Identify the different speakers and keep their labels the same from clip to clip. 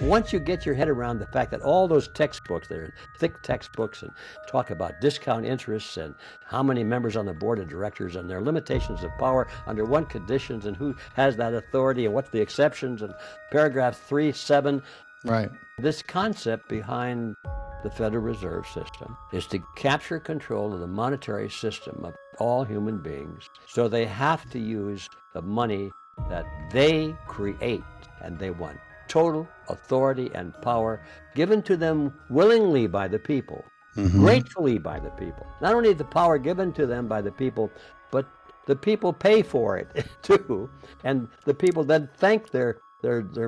Speaker 1: once you get your head around the fact that all those textbooks, they're thick textbooks, and talk about discount interests and how many members on the board of directors and their limitations of power under what conditions and who has that authority and what's the exceptions, and paragraph 3.7.
Speaker 2: Right.
Speaker 1: This concept behind the Federal Reserve System is to capture control of the monetary system of all human beings, so they have to use the money that they create, and they want total authority and power given to them willingly by the people, gratefully by the people. Not only the power given to them by the people, but the people pay for it too, and the people then thank their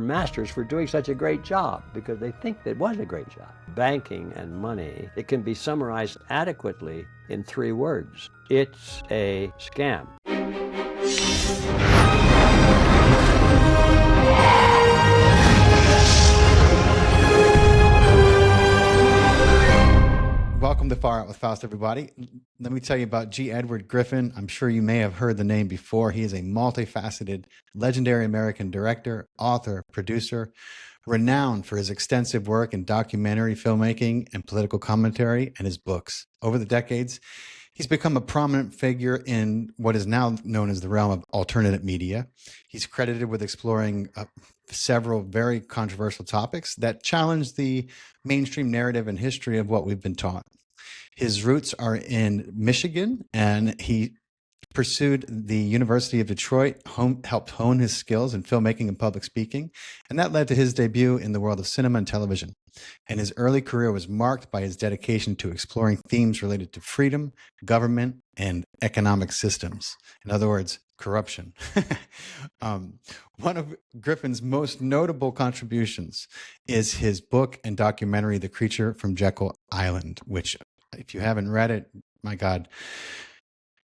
Speaker 1: masters for doing such a great job because they think it was a great job. Banking and money, it can be summarized adequately in 3 words. It's a scam.
Speaker 2: Welcome to Far Out with Faust, everybody. Let me tell you about G. Edward Griffin. I'm sure you may have heard the name before. He is a multifaceted, legendary American director, author, producer, renowned for his extensive work in documentary filmmaking and political commentary and his books. Over the decades, he's become a prominent figure in what is now known as the realm of alternative media. He's credited with exploring several very controversial topics that challenge the mainstream narrative and history of what we've been taught. His roots are in Michigan, and he pursued the University of Detroit, helped hone his skills in filmmaking and public speaking, and that led to his debut in the world of cinema and television. And his early career was marked by his dedication to exploring themes related to freedom, government, and economic systems. In other words, corruption. One of Griffin's most notable contributions is his book and documentary, The Creature from Jekyll Island, which, if you haven't read it, my God,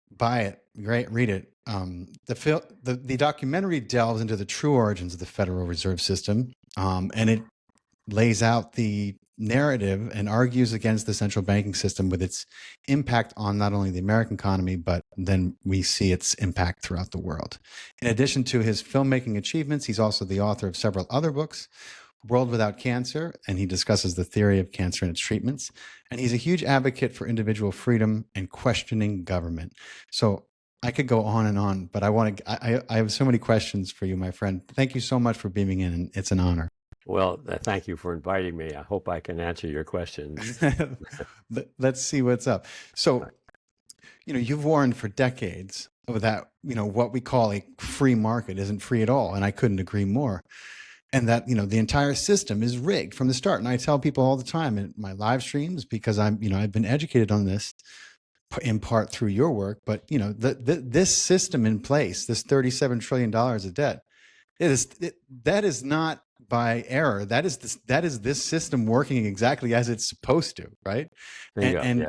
Speaker 2: buy it, read it. The documentary delves into the true origins of the Federal Reserve System, and it lays out the narrative and argues against the central banking system with its impact on not only the American economy, but then we see its impact throughout the world. In addition to his filmmaking achievements, he's also the author of several other books, World Without Cancer, and he discusses the theory of cancer and its treatments. And he's a huge advocate for individual freedom and questioning government. So I could go on, but I have so many questions for you, my friend. Thank you so much for being in. It's an honor.
Speaker 1: Well, thank you for inviting me. I hope I can answer your questions.
Speaker 2: Let's see what's up. So, you've warned for decades that, what we call a free market isn't free at all. And I couldn't agree more. And that, the entire system is rigged from the start. And I tell people all the time in my live streams, because I've been educated on this in part through your work, but, this system in place, this $37 trillion of debt, that is not by error. That is this system working exactly as it's supposed to, right?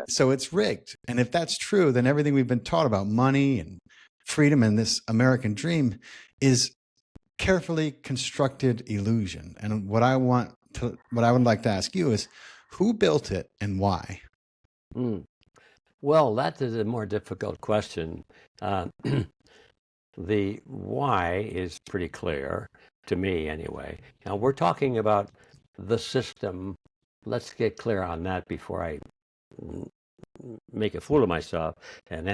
Speaker 2: So it's rigged. And if that's true, then everything we've been taught about money and freedom and this American dream is carefully constructed illusion. And what I would like to ask you is, who built it and why?
Speaker 1: Well, that is a more difficult question. The why is pretty clear to me anyway. Now we're talking about the system. Let's get clear on that before I make a fool of myself and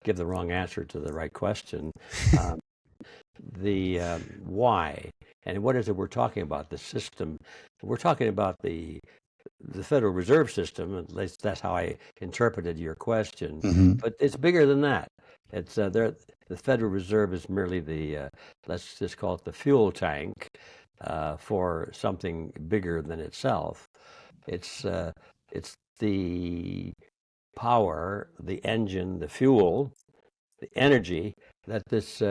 Speaker 1: give the wrong answer to the right question. The why, and what is it we're talking about? The system. We're talking about the Federal Reserve System. At least that's how I interpreted your question. But it's bigger than that. It's the Federal Reserve is merely the let's just call it the fuel tank for something bigger than itself. It's the power, the engine, the fuel, the energy that this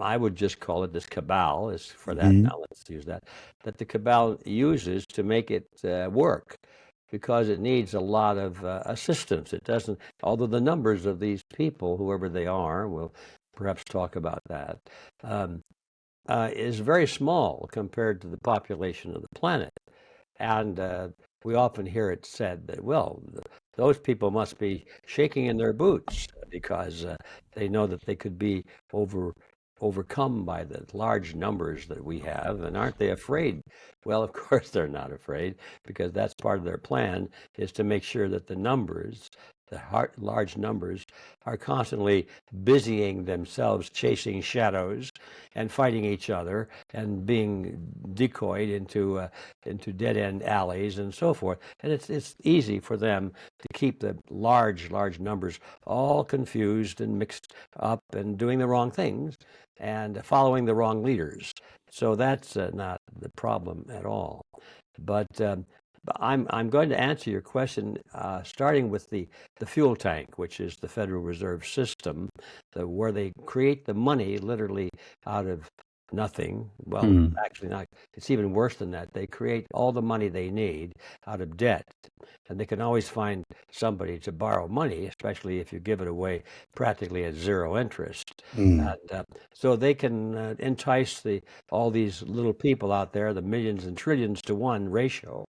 Speaker 1: I would just call it this cabal is for that. Now let's use that the cabal uses to make it work, because it needs a lot of assistance. It doesn't, although the numbers of these people, whoever they are, we'll perhaps talk about that, is very small compared to the population of the planet. And we often hear it said that, well, those people must be shaking in their boots because they know that they could be overcome by the large numbers that we have, and aren't they afraid? Well, of course they're not afraid, because that's part of their plan, is to make sure that the numbers, large numbers, are constantly busying themselves chasing shadows and fighting each other and being decoyed into dead-end alleys and so forth. And it's easy for them to keep the large numbers all confused and mixed up and doing the wrong things and following the wrong leaders. So that's not the problem at all. But I'm going to answer your question starting with the fuel tank, which is the Federal Reserve System, where they create the money literally out of nothing. Well, actually not. It's even worse than that. They create all the money they need out of debt. And they can always find somebody to borrow money, especially if you give it away practically at zero interest. And, so they can entice all these little people out there, the millions and trillions to one ratio.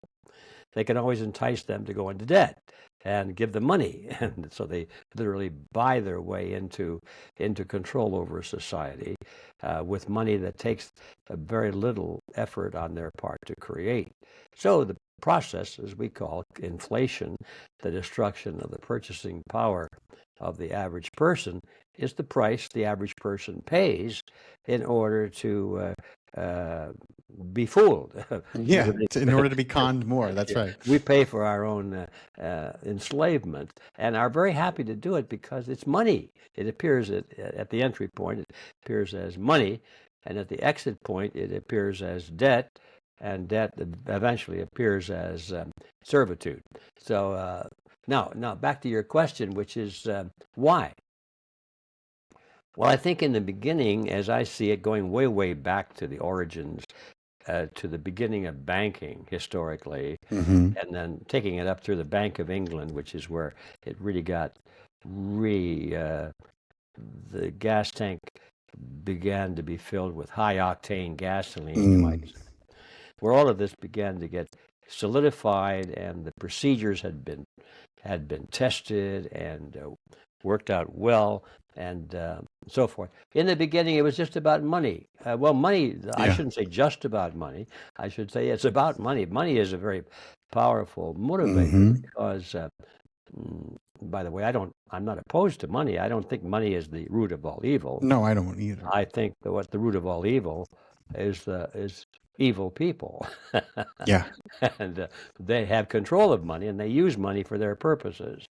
Speaker 1: They can always entice them to go into debt and give them money. And so they literally buy their way into control over society with money that takes very little effort on their part to create. So the process, as we call inflation, the destruction of the purchasing power of the average person, is the price the average person pays in order to be fooled.
Speaker 2: Yeah, in order to be conned more. That's right.
Speaker 1: We pay for our own enslavement and are very happy to do it because it's money. It appears at the entry point, it appears as money, and at the exit point, it appears as debt, and debt eventually appears as servitude. So now back to your question, which is why? Well, I think in the beginning, as I see it, going way back to the origins, to the beginning of banking historically, and then taking it up through the Bank of England, which is where it really got the gas tank began to be filled with high-octane gasoline, you might say, where all of this began to get solidified, and the procedures had been tested and worked out well, and so forth. In the beginning, it was just about money. Money, I shouldn't say just about money. I should say it's about money. Money is a very powerful motivator because, by the way, I'm not opposed to money. I don't think money is the root of all evil.
Speaker 2: No, I don't either.
Speaker 1: I think that what the root of all evil is evil people.
Speaker 2: Yeah.
Speaker 1: And they have control of money, and they use money for their purposes.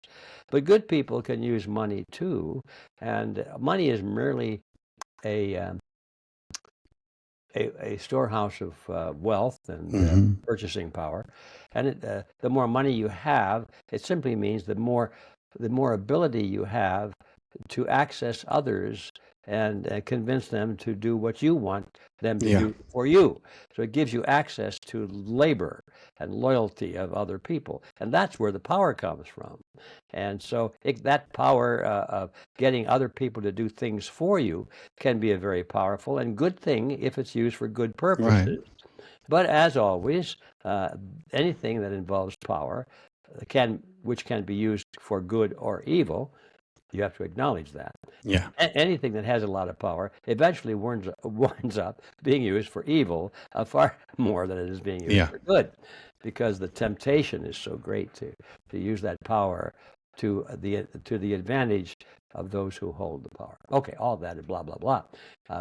Speaker 1: But good people can use money too, and money is merely a storehouse of wealth and purchasing power. And the more money you have, it simply means the more ability you have to access others and convince them to do what you want them to do for you. So it gives you access to labor and loyalty of other people. And that's where the power comes from. And so that power of getting other people to do things for you can be a very powerful and good thing if it's used for good purposes. Right. But as always, anything that involves power, which can be used for good or evil, you have to acknowledge that.
Speaker 2: Yeah.
Speaker 1: Anything that has a lot of power eventually winds up being used for evil far more than it is being used for good, because the temptation is so great to use that power to the advantage of those who hold the power. Okay, all that and blah, blah, blah.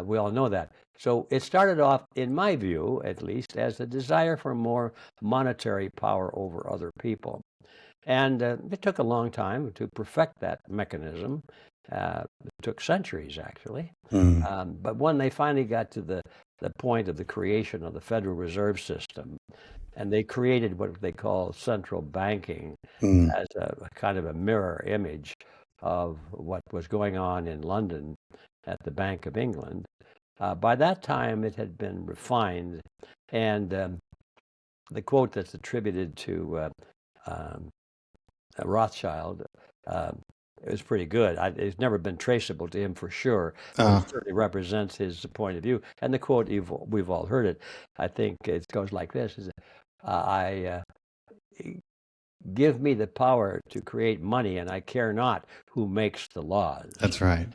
Speaker 1: We all know that. So it started off, in my view, at least, as a desire for more monetary power over other people. And it took a long time to perfect that mechanism. It took centuries, actually. But when they finally got to the point of the creation of the Federal Reserve System, and they created what they call central banking as a kind of a mirror image of what was going on in London at the Bank of England, by that time it had been refined. And the quote that's attributed to Rothschild, it was pretty good. It's never been traceable to him for sure. But it certainly represents his point of view. And the quote, we've all heard it. I think it goes like this: give me the power to create money, and I care not who makes the laws.
Speaker 2: That's right.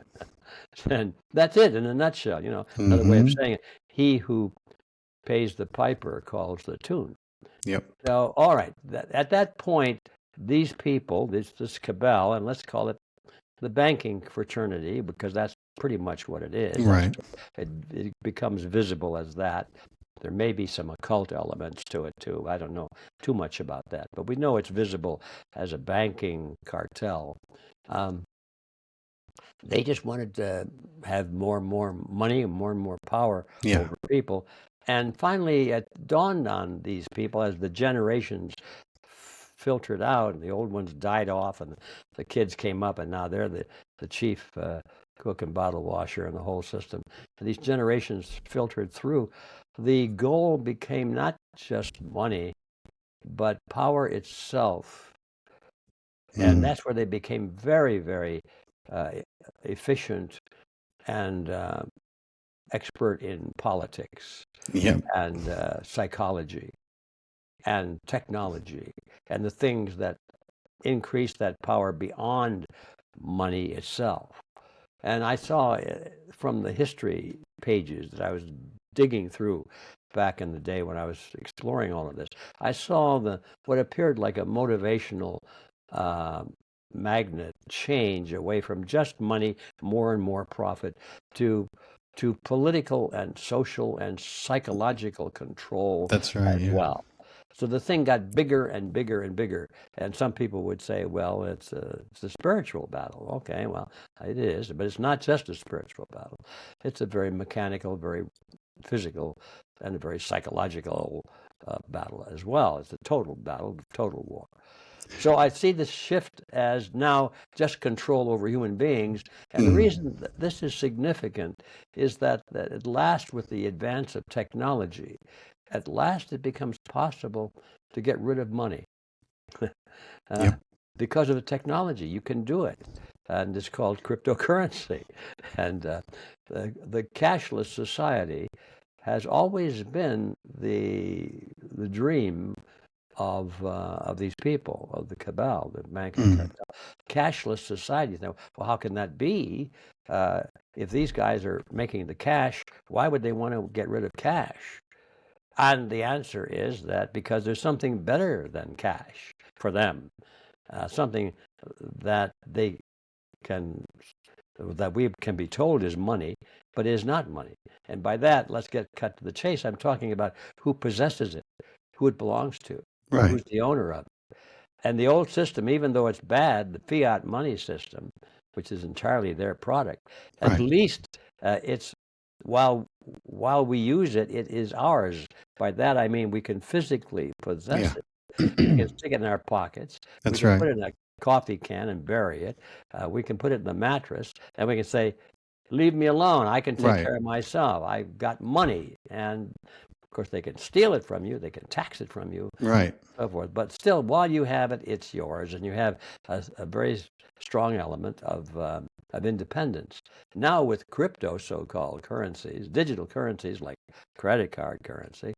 Speaker 1: And that's it in a nutshell. Another way of saying it. He who pays the piper calls the tune.
Speaker 2: Yep.
Speaker 1: So, all right, at that point, these people, this cabal, and let's call it the banking fraternity, because that's pretty much what it is.
Speaker 2: Right.
Speaker 1: It becomes visible as that. There may be some occult elements to it too. I don't know too much about that, but we know it's visible as a banking cartel. They just wanted to have more and more money and more power over people. And finally, it dawned on these people as the generations filtered out and the old ones died off and the kids came up, and now they're the chief cook and bottle washer in the whole system. And these generations filtered through. The goal became not just money, but power itself. And that's where they became very, very efficient and expert in politics and psychology and technology and the things that increase that power beyond money itself. And I saw from the history pages that I was digging through back in the day when I was exploring all of this, I saw what appeared like a motivational magnet change away from just money, more and more profit, to political and social and psychological control.
Speaker 2: That's right,
Speaker 1: as well. So the thing got bigger and bigger and bigger. And some people would say, well, it's a spiritual battle. Okay, well, it is, but it's not just a spiritual battle. It's a very mechanical, very physical, and a very psychological battle as well. It's a total battle, total war. So I see this shift as now just control over human beings. And the reason that this is significant is that at last, with the advance of technology, at last it becomes possible to get rid of money. Because of the technology, you can do it. And it's called cryptocurrency. And the cashless society has always been the dream of these people, of the cabal, the banking cartel. Cashless societies. Now, well, how can that be? If these guys are making the cash, why would they want to get rid of cash? And the answer is that because there's something better than cash for them, something that we can be told is money, but is not money. And by that, let's get cut to the chase. I'm talking about who possesses it, who it belongs to, who's the owner of it. And the old system, even though it's bad, the fiat money system, which is entirely their product, at least it's while we use it, it is ours. By that I mean we can physically possess it. We can stick it in our pockets. We can put it in a coffee can and bury it. We can put it in the mattress, and we can say, "Leave me alone. I can take care of myself. I've got money." And of course, they can steal it from you. They can tax it from you, so forth. But still, while you have it, it's yours, and you have a very strong element of independence. Now with crypto so-called currencies, digital currencies like credit card currency,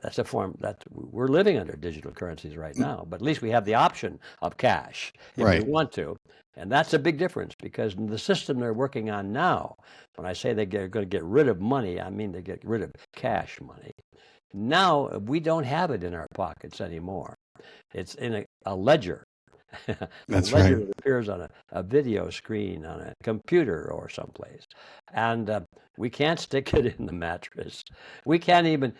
Speaker 1: that's a form that we're living under digital currencies right now, but at least we have the option of cash if we want to. And that's a big difference, because in the system they're working on now, when I say they're going to get rid of money, I mean they get rid of cash money. Now we don't have it in our pockets anymore. It's in a ledger.
Speaker 2: That's
Speaker 1: ledger that appears on a video screen on a computer or someplace. And we can't stick it in the mattress. We can't even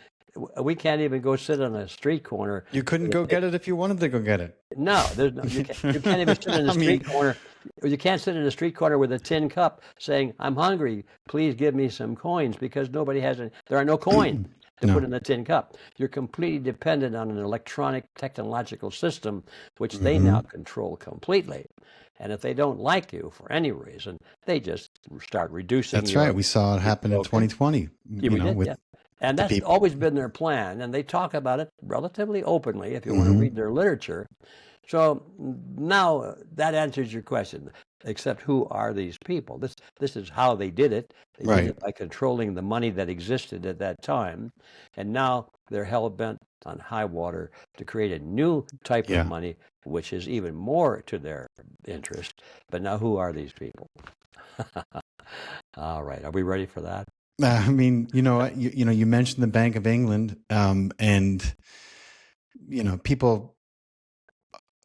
Speaker 1: go sit on a street corner.
Speaker 2: You couldn't go get it if you wanted to go get it.
Speaker 1: No, you can't even sit in a street corner. You can't sit in a street corner with a tin cup saying, "I'm hungry, please give me some coins," because nobody has any. There are no coins to put in the tin cup. You're completely dependent on an electronic technological system, which they now control completely. And if they don't like you for any reason, they just start reducing.
Speaker 2: That's right. We saw it happen in 2020.
Speaker 1: And
Speaker 2: to
Speaker 1: that's
Speaker 2: people.
Speaker 1: always been their plan. And they talk about it relatively openly if you want to
Speaker 2: Hmm.
Speaker 1: read their literature. So now that answers your question. Except who are these people? This is how they did it. They did
Speaker 2: Right.
Speaker 1: it by controlling the money that existed at that time. And now they're hell bent on high water to create a new type of
Speaker 2: Yeah.
Speaker 1: money, which is even more to their interest. But now who are these people? All right. Are we ready for that?
Speaker 2: I mean, you mentioned the Bank of England, and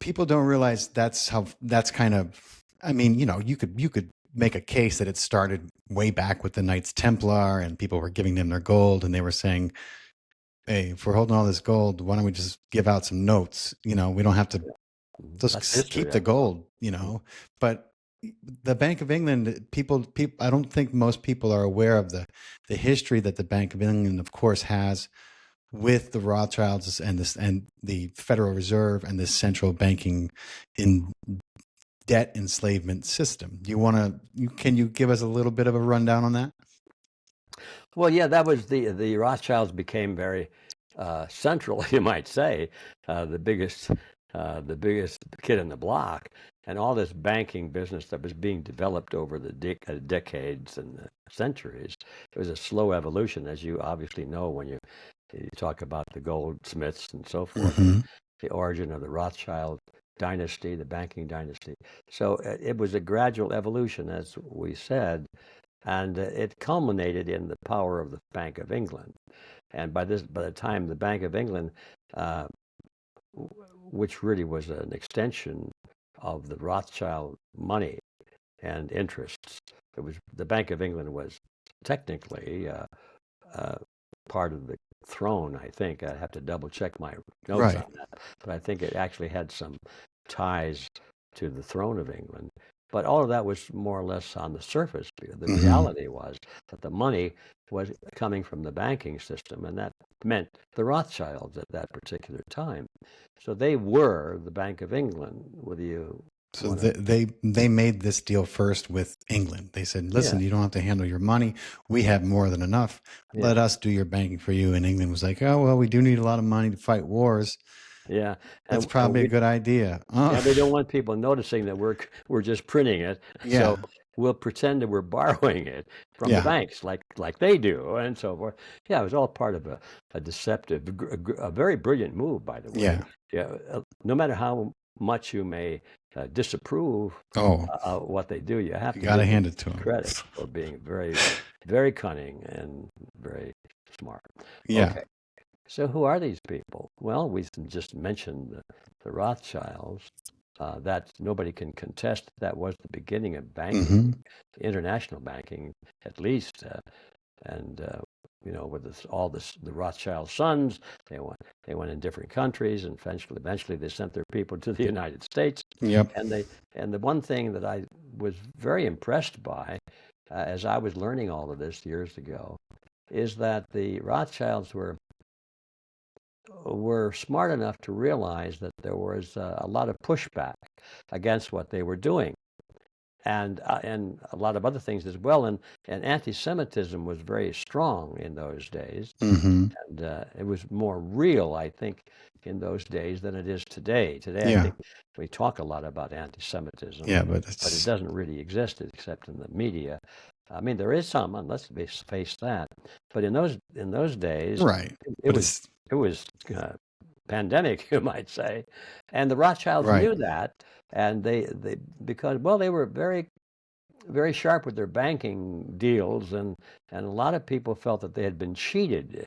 Speaker 2: people don't realize that's kind of. I mean, you could make a case that it started way back with the Knights Templar, and people were giving them their gold, and they were saying, "Hey, if we're holding all this gold, why don't we just give out some notes? We don't have to
Speaker 1: That's
Speaker 2: just
Speaker 1: history
Speaker 2: keep the
Speaker 1: after all.
Speaker 2: gold." But the Bank of England, people, I don't think most people are aware of the history that the Bank of England, of course, has with the Rothschilds and the Federal Reserve and this central banking in debt enslavement system. Can you give us a little bit of a rundown on that?
Speaker 1: Well, yeah, that was the Rothschilds became very central, you might say, the biggest kid in the block, and all this banking business that was being developed over the decades and the centuries. It was a slow evolution, as you obviously know when you talk about the goldsmiths and so forth, and
Speaker 2: Hmm.
Speaker 1: the origin of the Rothschild dynasty, the banking dynasty. So it was a gradual evolution, as we said, and it culminated in the power of the Bank of England. And by the time the Bank of England, uh, which really was an extension of the Rothschild money and interests, the Bank of England was technically uh, part of the throne. I think I have to double check my notes
Speaker 2: Right.
Speaker 1: on that, but I think it actually had some ties to the throne of England. But all of that was more or less on the surface. The
Speaker 2: Hmm.
Speaker 1: reality was that the money was coming from the banking system, and that meant the Rothschilds at that particular time. So they were the Bank of England, whether you
Speaker 2: So
Speaker 1: want to.
Speaker 2: they made this deal first with England. They said,
Speaker 1: Yeah,
Speaker 2: "Listen, you don't have to handle your money. We have more than enough.
Speaker 1: yeah,
Speaker 2: Let us do your banking for you." And England was like, "Oh well, we do need a lot of money to fight wars.
Speaker 1: yeah.
Speaker 2: That's
Speaker 1: And
Speaker 2: probably a good idea." Oh,
Speaker 1: yeah, we don't want people noticing that we're just printing it. So
Speaker 2: yeah,
Speaker 1: we'll pretend that we're borrowing it from the
Speaker 2: yeah,
Speaker 1: banks, like they do, and so forth. Yeah, it was all part of a deceptive, a very brilliant move, by the way.
Speaker 2: yeah.
Speaker 1: Yeah, no matter how much you may disapprove
Speaker 2: Oh,
Speaker 1: what they do, you have
Speaker 2: you
Speaker 1: to
Speaker 2: got to
Speaker 1: give them
Speaker 2: hand it to him.
Speaker 1: credit for being very, very cunning and very smart.
Speaker 2: Yeah.
Speaker 1: Okay. So who are these people? Well, we just mentioned the Rothschilds. That nobody can contest that was the beginning of banking,
Speaker 2: Hmm.
Speaker 1: international banking, at least. And with the Rothschild sons, they went in different countries, and eventually they sent their people to the United States.
Speaker 2: Yep.
Speaker 1: And the one thing that I was very impressed by, as I was learning all of this years ago, is that the Rothschilds were smart enough to realize that there was a lot of pushback against what they were doing, and a lot of other things as well. And anti-Semitism was very strong in those days,
Speaker 2: Hmm.
Speaker 1: and it was more real, I think, in those days than it is today. Today, I
Speaker 2: Yeah.
Speaker 1: think we talk a lot about anti-Semitism,
Speaker 2: Yeah, but
Speaker 1: but it
Speaker 2: it's
Speaker 1: doesn't really exist except in the media. I mean, there is some, and let's face that. But in those days,
Speaker 2: right.
Speaker 1: it
Speaker 2: But
Speaker 1: was
Speaker 2: it's
Speaker 1: it was pandemic, you might say, and the Rothschilds
Speaker 2: right.
Speaker 1: knew that, and they because well, they were very very sharp with their banking deals, and a lot of people felt that they had been cheated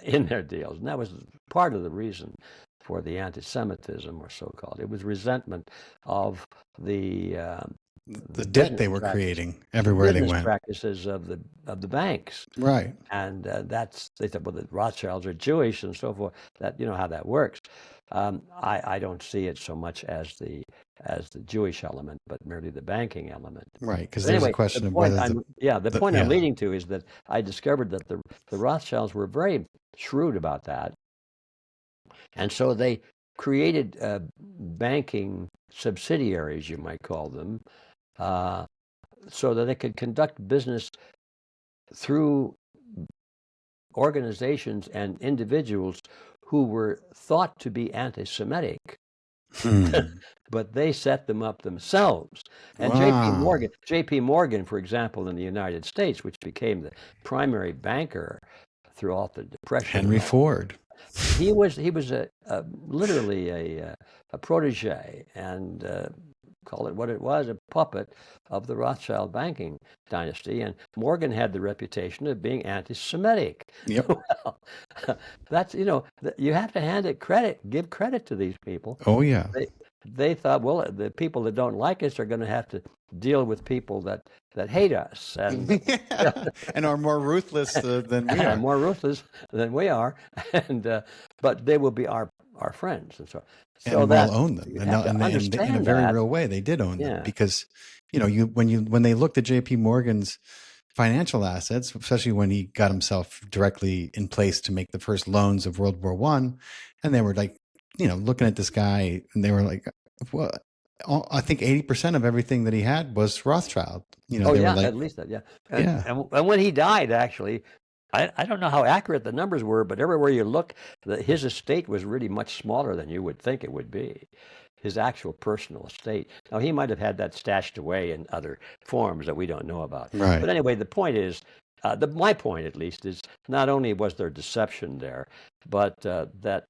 Speaker 1: in their deals, and that was part of the reason for the anti-Semitism, or so-called. It was resentment of the
Speaker 2: The
Speaker 1: the
Speaker 2: debt
Speaker 1: business
Speaker 2: they were
Speaker 1: practice,
Speaker 2: creating
Speaker 1: the
Speaker 2: everywhere they
Speaker 1: business
Speaker 2: went.
Speaker 1: practices of the banks,
Speaker 2: Right.
Speaker 1: and they thought, well, the Rothschilds are Jewish and so forth. That how that works. I don't see it so much as the Jewish element, but merely the banking element.
Speaker 2: Right. Because
Speaker 1: But
Speaker 2: there's a
Speaker 1: anyway, the
Speaker 2: question of
Speaker 1: point
Speaker 2: whether
Speaker 1: I'm yeah the
Speaker 2: the
Speaker 1: point I'm
Speaker 2: yeah.
Speaker 1: leading to is that I discovered that the Rothschilds were very shrewd about that, and so they created banking subsidiaries, you might call them, uh, so that they could conduct business through organizations and individuals who were thought to be anti-Semitic, but they set them up themselves. And
Speaker 2: Wow.
Speaker 1: J.P. Morgan, for example, in the United States, which became the primary banker throughout the Depression,
Speaker 2: Henry Ford.
Speaker 1: he was literally a protege, and call it what it was, a puppet of the Rothschild banking dynasty. And Morgan had the reputation of being anti-Semitic.
Speaker 2: Yep.
Speaker 1: Well, that's, you have to give credit to these people.
Speaker 2: Oh, yeah.
Speaker 1: They thought, well, the people that don't like us are going to have to deal with people that hate us and
Speaker 2: And are more ruthless than we are.
Speaker 1: more ruthless than we are, and but they will be our friends, and so
Speaker 2: And
Speaker 1: that
Speaker 2: we'll own them.
Speaker 1: you
Speaker 2: And,
Speaker 1: have to
Speaker 2: in a
Speaker 1: understand
Speaker 2: very
Speaker 1: that.
Speaker 2: real way, they did own them
Speaker 1: Yeah.
Speaker 2: because, when they looked at JP Morgan's financial assets, especially when he got himself directly in place to make the first loans of World War I, and they were like, looking at this guy, and they were like, well, I think 80% of everything that he had was Rothschild. They were like,
Speaker 1: At least that, yeah.
Speaker 2: Yeah.
Speaker 1: And when he died, actually, I don't know how accurate the numbers were, but everywhere you look, his estate was really much smaller than you would think it would be. His actual personal estate. Now, he might have had that stashed away in other forms that we don't know about.
Speaker 2: Right.
Speaker 1: But anyway, the point is, my point at least is, not only was there deception there, but that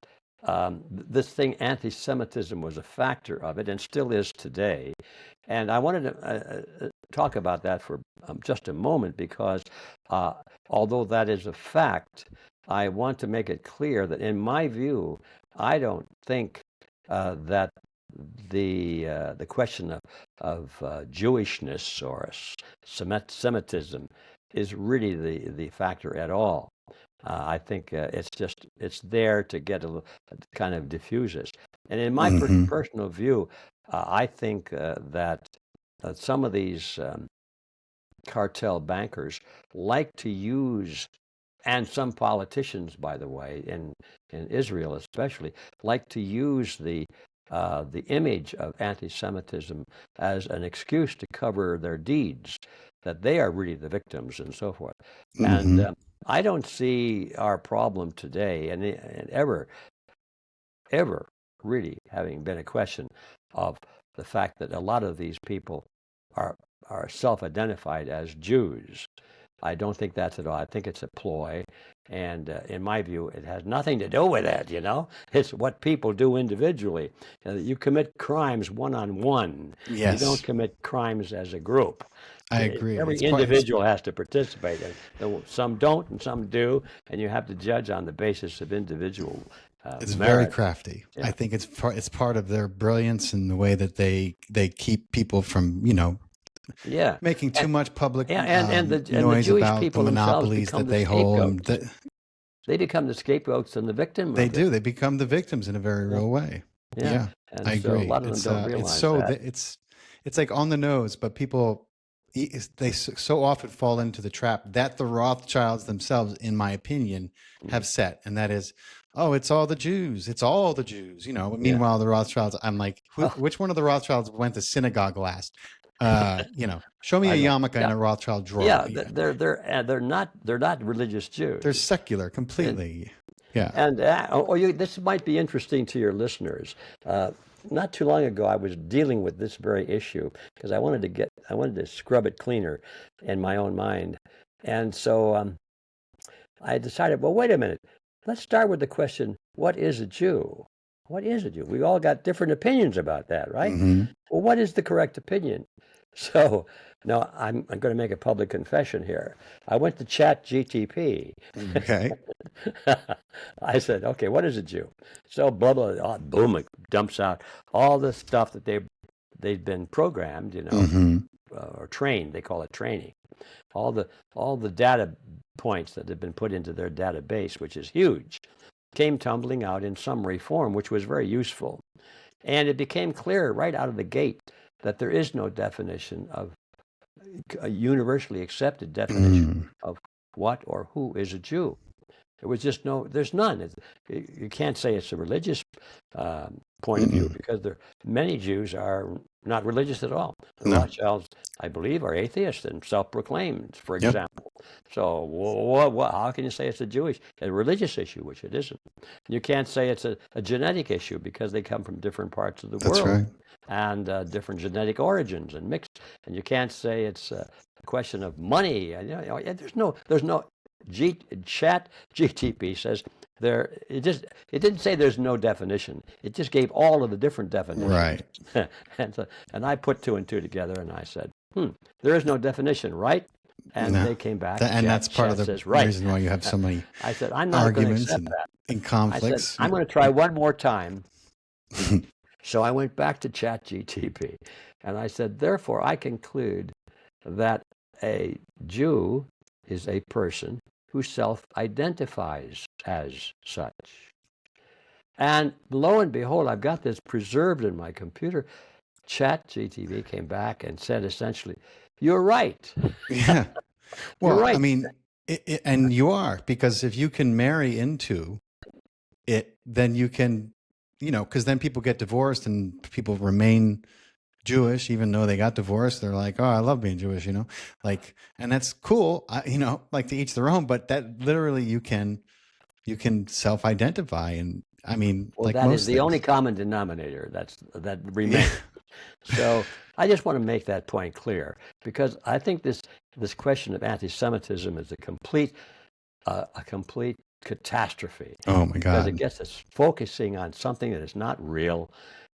Speaker 1: this thing, anti-Semitism, was a factor of it and still is today. And I wanted to talk about that for just a moment, because although that is a fact, I want to make it clear that in my view, I don't think that the question of Jewishness or Semitism is really the factor at all. I think it's there to get kind of diffuse this. And in my personal view, I think that some of these cartel bankers like to use, and some politicians, by the way, in Israel especially, like to use the image of anti-Semitism as an excuse to cover their deeds, that they are really the victims and so forth. And I don't see our problem today, and ever really having been a question of the fact that a lot of these people are self-identified as Jews. I don't think that's at all. I think it's a ploy, and in my view, it has nothing to do with it. It's what people do individually. You commit crimes one-on-one.
Speaker 2: Yes.
Speaker 1: You don't commit crimes as a group.
Speaker 2: I agree.
Speaker 1: Every individual has to participate. Some don't, and some do, and you have to judge on the basis of individual.
Speaker 2: It's
Speaker 1: merit.
Speaker 2: very crafty. Yeah. I think it's part of their brilliance in the way that they keep people from making too much public noise
Speaker 1: Jewish
Speaker 2: about
Speaker 1: people
Speaker 2: the monopolies that they hold.
Speaker 1: They become the scapegoats and the victim.
Speaker 2: They do. They become the victims in a very real way. Yeah,
Speaker 1: and
Speaker 2: I agree.
Speaker 1: A lot of them don't realize that.
Speaker 2: It's like on the nose, but people, they so often fall into the trap that the Rothschilds themselves, in my opinion, have set, and that is, oh, it's all the Jews. It's all the Jews. Meanwhile, the Rothschilds, I'm like, which one of the Rothschilds went to synagogue last? Show me a yarmulke in a Rothschild drawer.
Speaker 1: Yeah, they're not religious Jews.
Speaker 2: They're secular completely. And
Speaker 1: this might be interesting to your listeners. Not too long ago, I was dealing with this very issue because I wanted to scrub it cleaner in my own mind, and so I decided, well, wait a minute. Let's start with the question: what is a Jew? What is a Jew? We all got different opinions about that, right? Well, what is the correct opinion? So now I'm going to make a public confession here. I went to ChatGTP.
Speaker 2: Okay.
Speaker 1: I said, okay, what is a Jew? So blah, blah, boom, it dumps out all the stuff that they've been programmed, or trained. They call it training. All the data points that have been put into their database, which is huge, came tumbling out in summary form, which was very useful. And it became clear right out of the gate that there is no definition of a universally accepted definition of what or who is a Jew. There was just there's none. You can't say it's a religious point of view, because many Jews are not religious at all. The
Speaker 2: No.
Speaker 1: Rothschilds, I believe, are atheists and self-proclaimed, for
Speaker 2: Yep.
Speaker 1: example. So how can you say it's a religious issue, which it isn't? You can't say it's a genetic issue, because they come from different parts of the
Speaker 2: That's
Speaker 1: world.
Speaker 2: right.
Speaker 1: And different genetic origins and mixed. And you can't say it's a question of money. And, there's no. Chat GTP says it didn't say there's no definition. It just gave all of the different definitions.
Speaker 2: Right.
Speaker 1: and I put two and two together, and I said, there is no definition, right? And
Speaker 2: No.
Speaker 1: they came back.
Speaker 2: And that's part of the
Speaker 1: says, right.
Speaker 2: reason why you have so many
Speaker 1: I said, I'm not going to
Speaker 2: arguments
Speaker 1: accept that.
Speaker 2: and conflicts.
Speaker 1: I said, I'm going to try one more time. So I went back to Chat GTP, and I said, therefore, I conclude that a Jew is a person who self-identifies as such. And lo and behold, I've got this preserved in my computer. Chat GTP came back and said, essentially, you're right.
Speaker 2: Yeah. Well,
Speaker 1: You're right.
Speaker 2: I mean, and you are, because if you can marry into it, then you can, because then people get divorced and people remain Jewish, even though they got divorced. They're like, oh, I love being Jewish, and that's cool, like to each their own, but that literally you can self-identify. And I mean,
Speaker 1: well,
Speaker 2: like
Speaker 1: that
Speaker 2: most
Speaker 1: is the
Speaker 2: things.
Speaker 1: only common denominator that remains. So I just want to make that point clear, because I think this question of anti-Semitism is a complete catastrophe.
Speaker 2: Oh my
Speaker 1: Because it
Speaker 2: God.
Speaker 1: gets us focusing on something that is not real,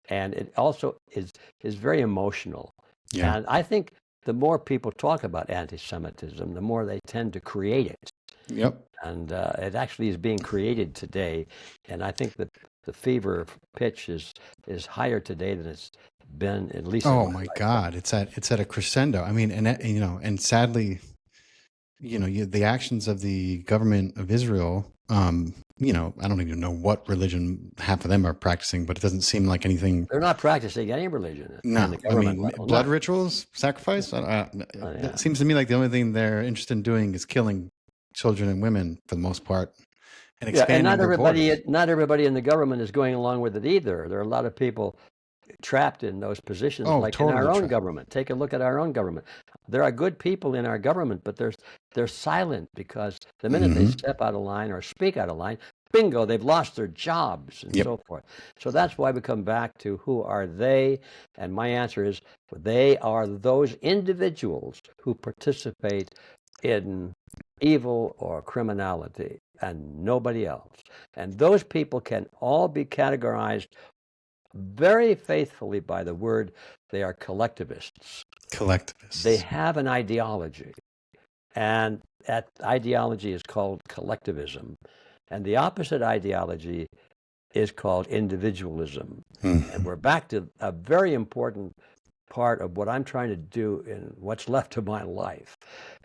Speaker 1: and it also is very emotional.
Speaker 2: Yeah.
Speaker 1: And I think the more people talk about anti-Semitism, the more they tend to create it.
Speaker 2: Yep.
Speaker 1: And it actually is being created today. And I think that the fever pitch is higher today than it's been, at least.
Speaker 2: Oh my God. It's at a crescendo. I mean, and sadly, the actions of the government of Israel, I don't even know what religion half of them are practicing, but it doesn't seem like anything.
Speaker 1: They're not practicing any religion.
Speaker 2: No,
Speaker 1: the
Speaker 2: I
Speaker 1: government
Speaker 2: mean,
Speaker 1: level,
Speaker 2: blood
Speaker 1: no.
Speaker 2: rituals, sacrifice.
Speaker 1: Yeah.
Speaker 2: It seems to me like the only thing they're interested in doing is killing children and women for the most part, and expanding
Speaker 1: and
Speaker 2: their borders.
Speaker 1: not everybody in the government is going along with it either. There are a lot of people trapped in those positions, like
Speaker 2: totally
Speaker 1: in our own
Speaker 2: trapped.
Speaker 1: government. Take a look at our own government. There are good people in our government, but they're silent, because the minute they step out of line or speak out of line, bingo, they've lost their jobs and so forth. So that's why we come back to, who are they? And my answer is, they are those individuals who participate in evil or criminality, and nobody else. And those people can all be categorized very faithfully by the word. They are collectivists.
Speaker 2: Collectivists.
Speaker 1: They have an ideology, and that ideology is called collectivism, and the opposite ideology is called individualism. And we're back to a very important part of what I'm trying to do in what's left of my life,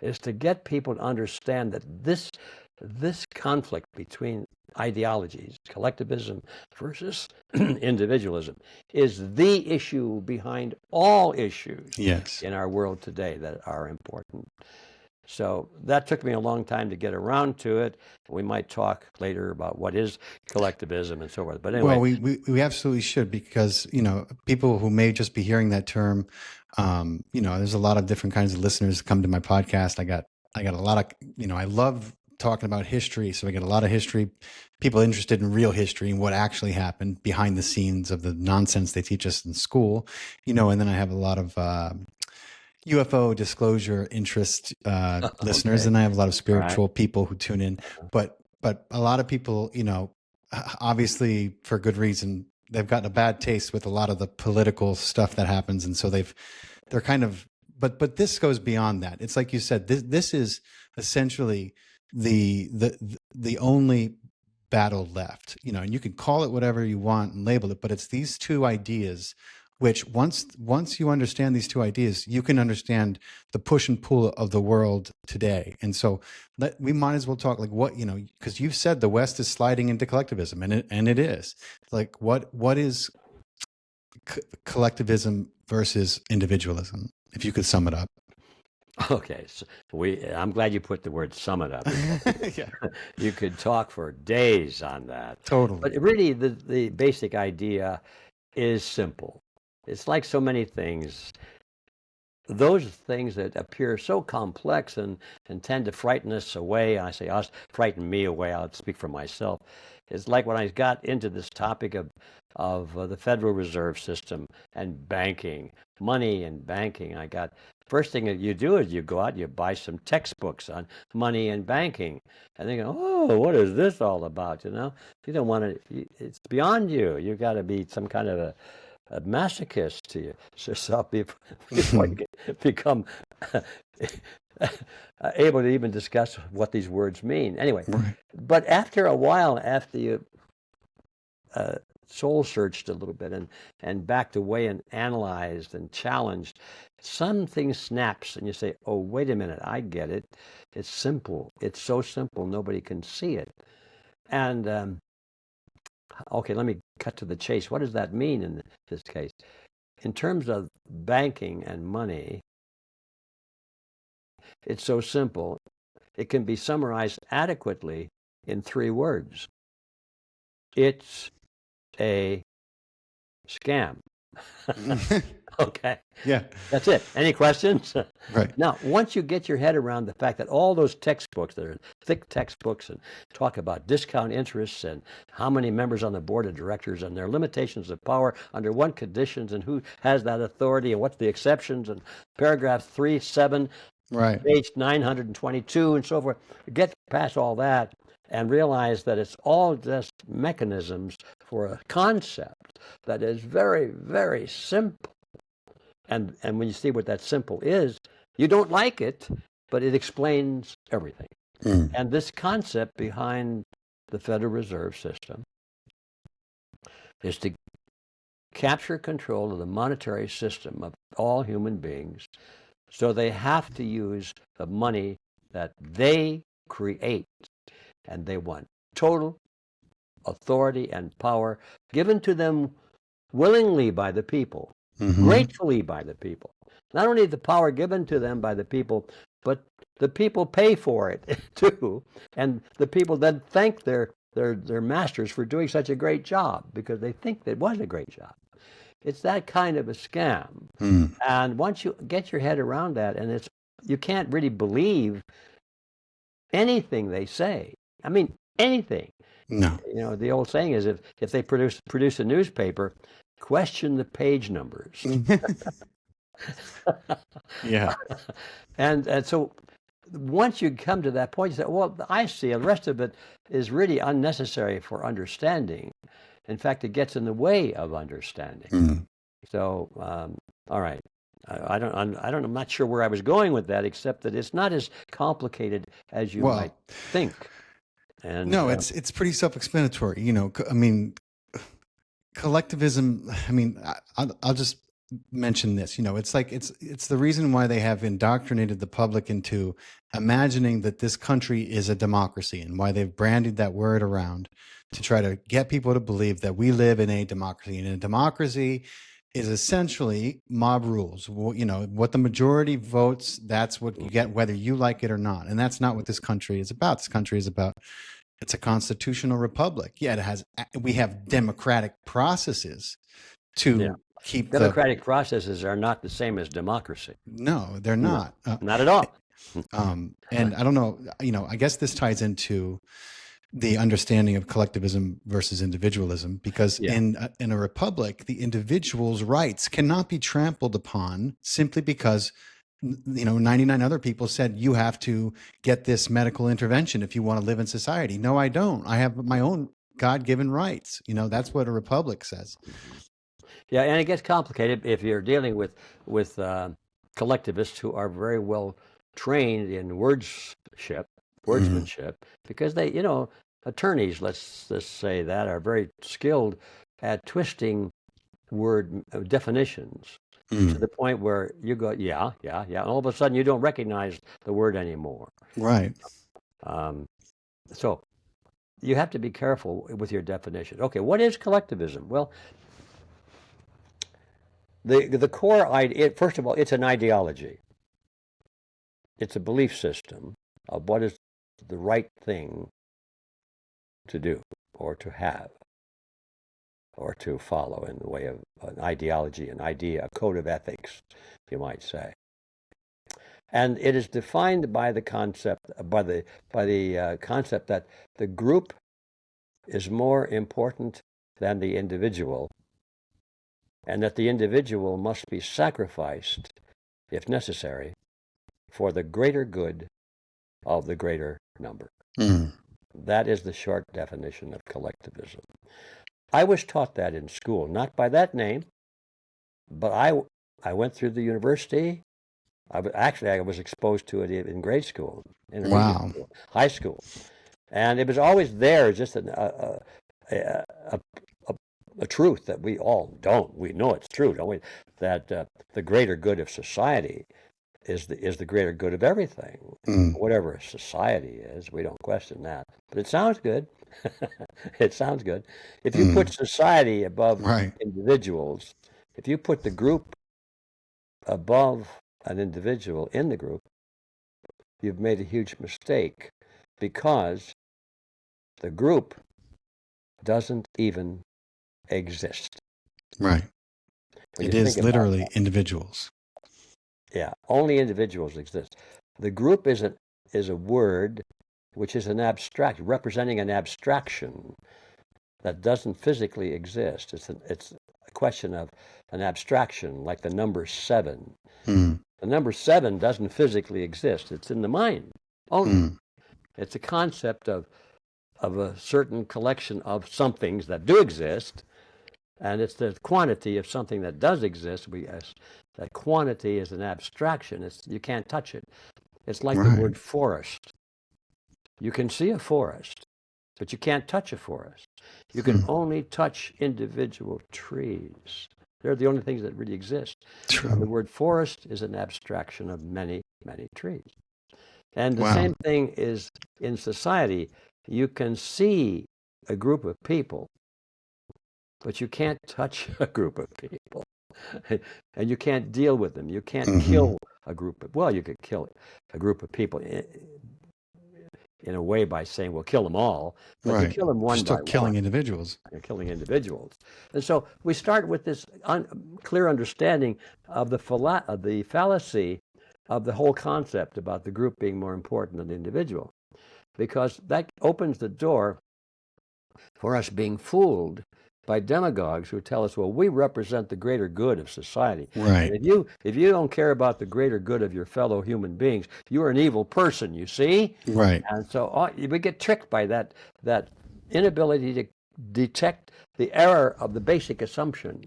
Speaker 1: is to get people to understand that this conflict between ideologies, collectivism versus individualism, is the issue behind all issues in our world today that are important. So that took me a long time to get around to it. We might talk later about what is collectivism and so forth. But anyway,
Speaker 2: well, we absolutely should, because people who may just be hearing that term, there's a lot of different kinds of listeners that come to my podcast. I got a lot of I love talking about history, so I get a lot of history people interested in real history and what actually happened behind the scenes of the nonsense they teach us in school. And then I have a lot of UFO disclosure interest listeners, and I have a lot of spiritual people who tune in. But a lot of people, obviously for good reason, they've gotten a bad taste with a lot of the political stuff that happens, and so they're kind of. But this goes beyond that. It's like you said. This is essentially the only battle left. And you can call it whatever you want and label it, but it's these two ideas. Which once you understand these two ideas, you can understand the push and pull of the world today. And so we might as well talk like what, because you've said the West is sliding into collectivism, and it is. Like what is collectivism versus individualism, if you could sum it up?
Speaker 1: Okay, so I'm glad you put the word summit up.
Speaker 2: Yeah,
Speaker 1: You could talk for days on that.
Speaker 2: totally.
Speaker 1: But really, the basic idea is simple. It's like so many things. Those things that appear so complex and tend to frighten us away, I say us, frighten me away, I'll speak for myself. It's like when I got into this topic of the Federal Reserve System and banking, money and banking, first thing that you do is you go out, you buy some textbooks on money and banking. And they go, oh, what is this all about? You don't want to, it's beyond you. You got to be some kind of a masochist to yourself before you become able to even discuss what these words mean. Anyway,
Speaker 2: Right.
Speaker 1: but after a while, after you soul searched a little bit and backed away and analyzed and challenged, something snaps and you say, oh, wait a minute, I get it. It's simple. It's so simple, nobody can see it. And okay, let me cut to the chase. What does that mean in this case? In terms of banking and money, it's so simple. It can be summarized adequately in 3 words. It's a scam. Okay,
Speaker 2: Yeah,
Speaker 1: that's it. Any questions?
Speaker 2: right.
Speaker 1: Now, once you get your head around the fact that all those textbooks that are thick textbooks and talk about discount interests and how many members on the board of directors and their limitations of power under what conditions and who has that authority and what's the exceptions and paragraph 3.7,
Speaker 2: Right.
Speaker 1: page 922 and so forth, get past all that and realize that it's all just mechanisms for a concept that is very, very simple. And when you see what that simple is, you don't like it, but it explains everything.
Speaker 2: Mm.
Speaker 1: And this concept behind the Federal Reserve System is to capture control of the monetary system of all human beings, so they have to use the money that they create, and they want total authority and power given to them willingly by the people, gratefully by the people. Not only the power given to them by the people, but the people pay for it too, and the people then thank their masters for doing such a great job because they think that it was a great job. It's that kind of a scam.
Speaker 2: Mm.
Speaker 1: And once you get your head around that, and you can't really believe anything they say. I mean, anything.
Speaker 2: No.
Speaker 1: The old saying is if they produce a newspaper, question the page numbers.
Speaker 2: Yeah.
Speaker 1: And so once you come to that point, you say, well, I see, the rest of it is really unnecessary for understanding. In fact, it gets in the way of understanding.
Speaker 2: Mm.
Speaker 1: So, all right. I'm not sure where I was going with that, except that it's not as complicated as you might think. And
Speaker 2: no, it's pretty self-explanatory. I mean, collectivism. I mean, I'll just mention this. It's like it's the reason why they have indoctrinated the public into imagining that this country is a democracy, and why they've branded that word around to try to get people to believe that we live in a democracy. And a democracy is essentially mob rules. What the majority votes, that's what you get, whether you like it or not. And that's not what this country is about. This country is about, it's a constitutional republic. Yeah, we have democratic processes to keep
Speaker 1: democratic processes are not the same as democracy.
Speaker 2: No, they're not.
Speaker 1: Not at all.
Speaker 2: And I don't know, I guess this ties into the understanding of collectivism versus individualism, because in a republic, the individual's rights cannot be trampled upon simply because 99 other people said you have to get this medical intervention if you want to live in society. No, I don't. I have my own God-given rights. That's what a republic says.
Speaker 1: Yeah, and it gets complicated if you're dealing with collectivists who are very well trained in wordsmanship, because they, attorneys, let's just say that, are very skilled at twisting word definitions to the point where you go, yeah, and all of a sudden you don't recognize the word anymore.
Speaker 2: Right.
Speaker 1: So you have to be careful with your definition. Okay, what is collectivism? Well, the core idea, first of all, it's an ideology. it's a belief system of what is the right thing to do or to have or to follow in the way of an ideology, an idea, a code of ethics, you might say. And it is defined by the concept, concept that the group is more important than the individual, and that the individual must be sacrificed, if necessary, for the greater good of the greater number.
Speaker 2: Mm.
Speaker 1: That is the short definition of collectivism. I was taught that in school, not by that name, but I went through the university. I was exposed to it in grade school, intermediate school, high school, and it was always there, just a truth that we know it's true, don't we? That the greater good of society is the greater good of everything. Whatever a society is, we don't question that. But it sounds good. It sounds good. If you put society above individuals, if you put the group above an individual in the group, you've made a huge mistake, because the group doesn't even exist.
Speaker 2: Right. It is literally individuals.
Speaker 1: Yeah, only individuals exist. The group is a word which is an abstract, representing an abstraction that doesn't physically exist. It's a question of an abstraction, like the number 7. The number 7 doesn't physically exist. It's in the mind only. It's a concept of a certain collection of somethings that do exist, and it's the quantity of something that does exist. That quantity is an abstraction. You can't touch it. It's like the word forest. You can see a forest, but you can't touch a forest. You can only touch individual trees. They're the only things that really exist.
Speaker 2: True.
Speaker 1: And the word forest is an abstraction of many, many trees. And the same thing is in society. You can see a group of people, but you can't touch a group of people. And you can't deal with them. You can't kill a group of, you could kill a group of people in a way by saying, well, kill them all. But you kill them one by one.
Speaker 2: Killing individuals.
Speaker 1: You're killing individuals. And so we start with this clear understanding of the fallacy of the whole concept about the group being more important than the individual, because that opens the door for us being fooled by demagogues who tell us, well, we represent the greater good of society.
Speaker 2: Right.
Speaker 1: And if you don't care about the greater good of your fellow human beings, you're an evil person, you see?
Speaker 2: Right.
Speaker 1: And so we get tricked by that inability to detect the error of the basic assumption.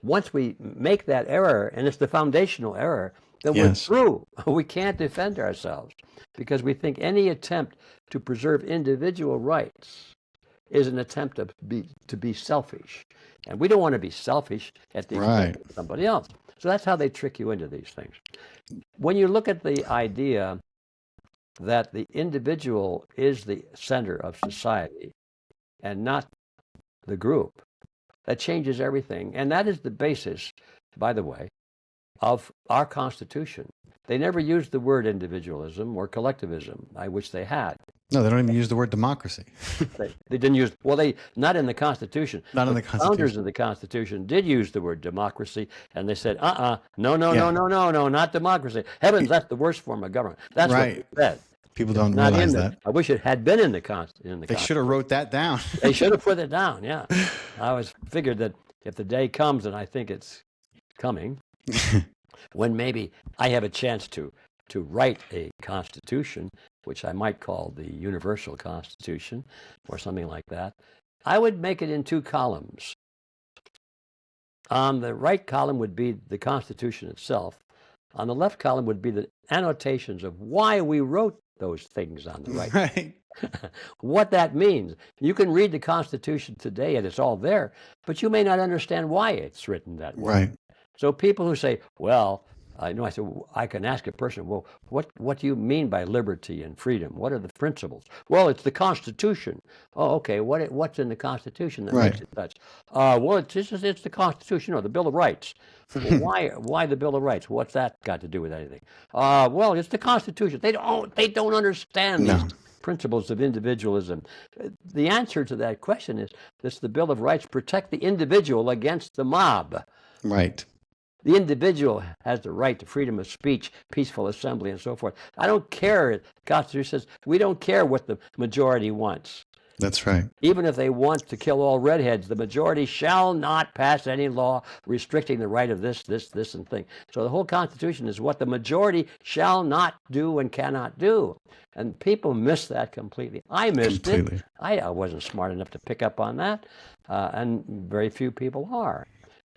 Speaker 1: Once we make that error, and it's the foundational error, then we're through. We can't defend ourselves, because we think any attempt to preserve individual rights is an attempt to be selfish. And we don't want to be selfish at the expense of somebody else. So that's how they trick you into these things. When you look at the idea that the individual is the center of society and not the group, that changes everything. And that is the basis, by the way, of our Constitution. They never used the word individualism or collectivism, which they had.
Speaker 2: No, they don't even use the word democracy.
Speaker 1: They didn't use, not in the Constitution.
Speaker 2: Not in the Constitution.
Speaker 1: Founders of the Constitution did use the word democracy, and they said, no, not democracy. Heavens, that's the worst form of government. That's what they said.
Speaker 2: People don't realize that.
Speaker 1: I wish it had been in the Constitution.
Speaker 2: They should have wrote that down.
Speaker 1: They should have put it down, yeah. I always figured that if the day comes, and I think it's coming, when maybe I have a chance to write a constitution, which I might call the Universal Constitution or something like that, I would make it in 2 columns. On the right column would be the Constitution itself. On the left column would be the annotations of why we wrote those things on the right.
Speaker 2: Right.
Speaker 1: What that means. You can read the Constitution today and it's all there, but you may not understand why it's written that way.
Speaker 2: Right.
Speaker 1: So people who say, well, I said, well, I can ask a person, well, what do you mean by liberty and freedom? What are the principles? Well, it's the Constitution. Oh, okay. What's in the Constitution that makes it such? Well, it's the Constitution, or the Bill of Rights. Well, why the Bill of Rights? What's that got to do with anything? Well, it's the Constitution. They don't understand these principles of individualism. The answer to that question is this: the Bill of Rights protect the individual against the mob.
Speaker 2: Right.
Speaker 1: The individual has the right to freedom of speech, peaceful assembly, and so forth. I don't care. The Constitution says we don't care what the majority wants.
Speaker 2: That's right.
Speaker 1: Even if they want to kill all redheads, the majority shall not pass any law restricting the right of this, and thing. So the whole Constitution is what the majority shall not do and cannot do. And people miss that completely. I missed it. I wasn't smart enough to pick up on that, and very few people are.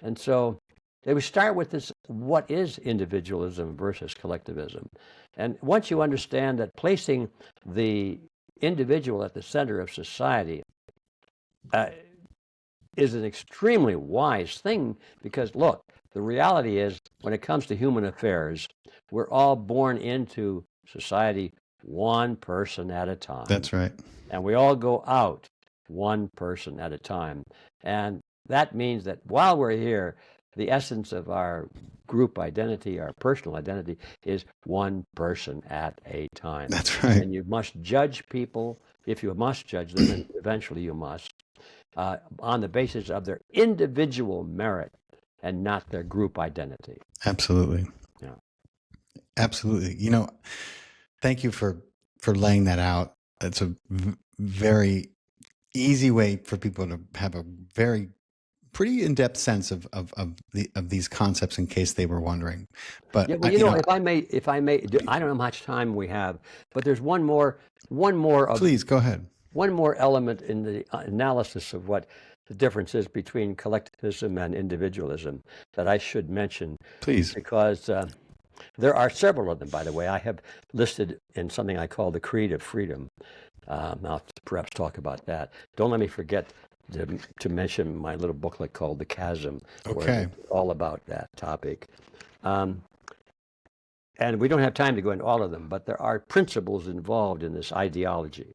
Speaker 1: And so we start with this: what is individualism versus collectivism? And once you understand that placing the individual at the center of society is an extremely wise thing, because look, the reality is, when it comes to human affairs, we're all born into society one person at a time.
Speaker 2: That's right.
Speaker 1: And we all go out one person at a time. And that means that while we're here, the essence of our group identity, our personal identity, is one person at a time.
Speaker 2: That's right.
Speaker 1: And you must judge people, if you must judge them, and eventually you must, on the basis of their individual merit and not their group identity.
Speaker 2: Absolutely.
Speaker 1: Yeah.
Speaker 2: Absolutely. You know, thank you for laying that out. It's a very easy way for people to have a pretty in-depth sense of these concepts, in case they were wondering. But
Speaker 1: yeah, well, you know, if I may, I don't know how much time we have, but there's one more.
Speaker 2: Please go ahead.
Speaker 1: One more element in the analysis of what the difference is between collectivism and individualism that I should mention.
Speaker 2: Please.
Speaker 1: Because there are several of them, by the way. I have listed in something I call the Creed of Freedom. I'll perhaps talk about that. Don't let me forget to mention my little booklet called The Chasm, where it's all about that topic. And we don't have time to go into all of them, but there are principles involved in this ideology.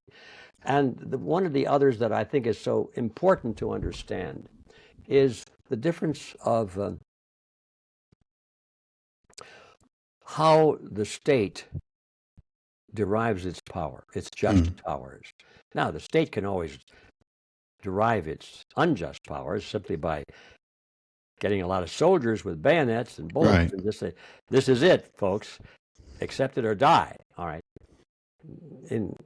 Speaker 1: And one of the others that I think is so important to understand is the difference of how the state derives its power, its just powers. Now, the state can always derive its unjust powers simply by getting a lot of soldiers with bayonets and bullets and just say, this is it, folks, accept it or die. All right. In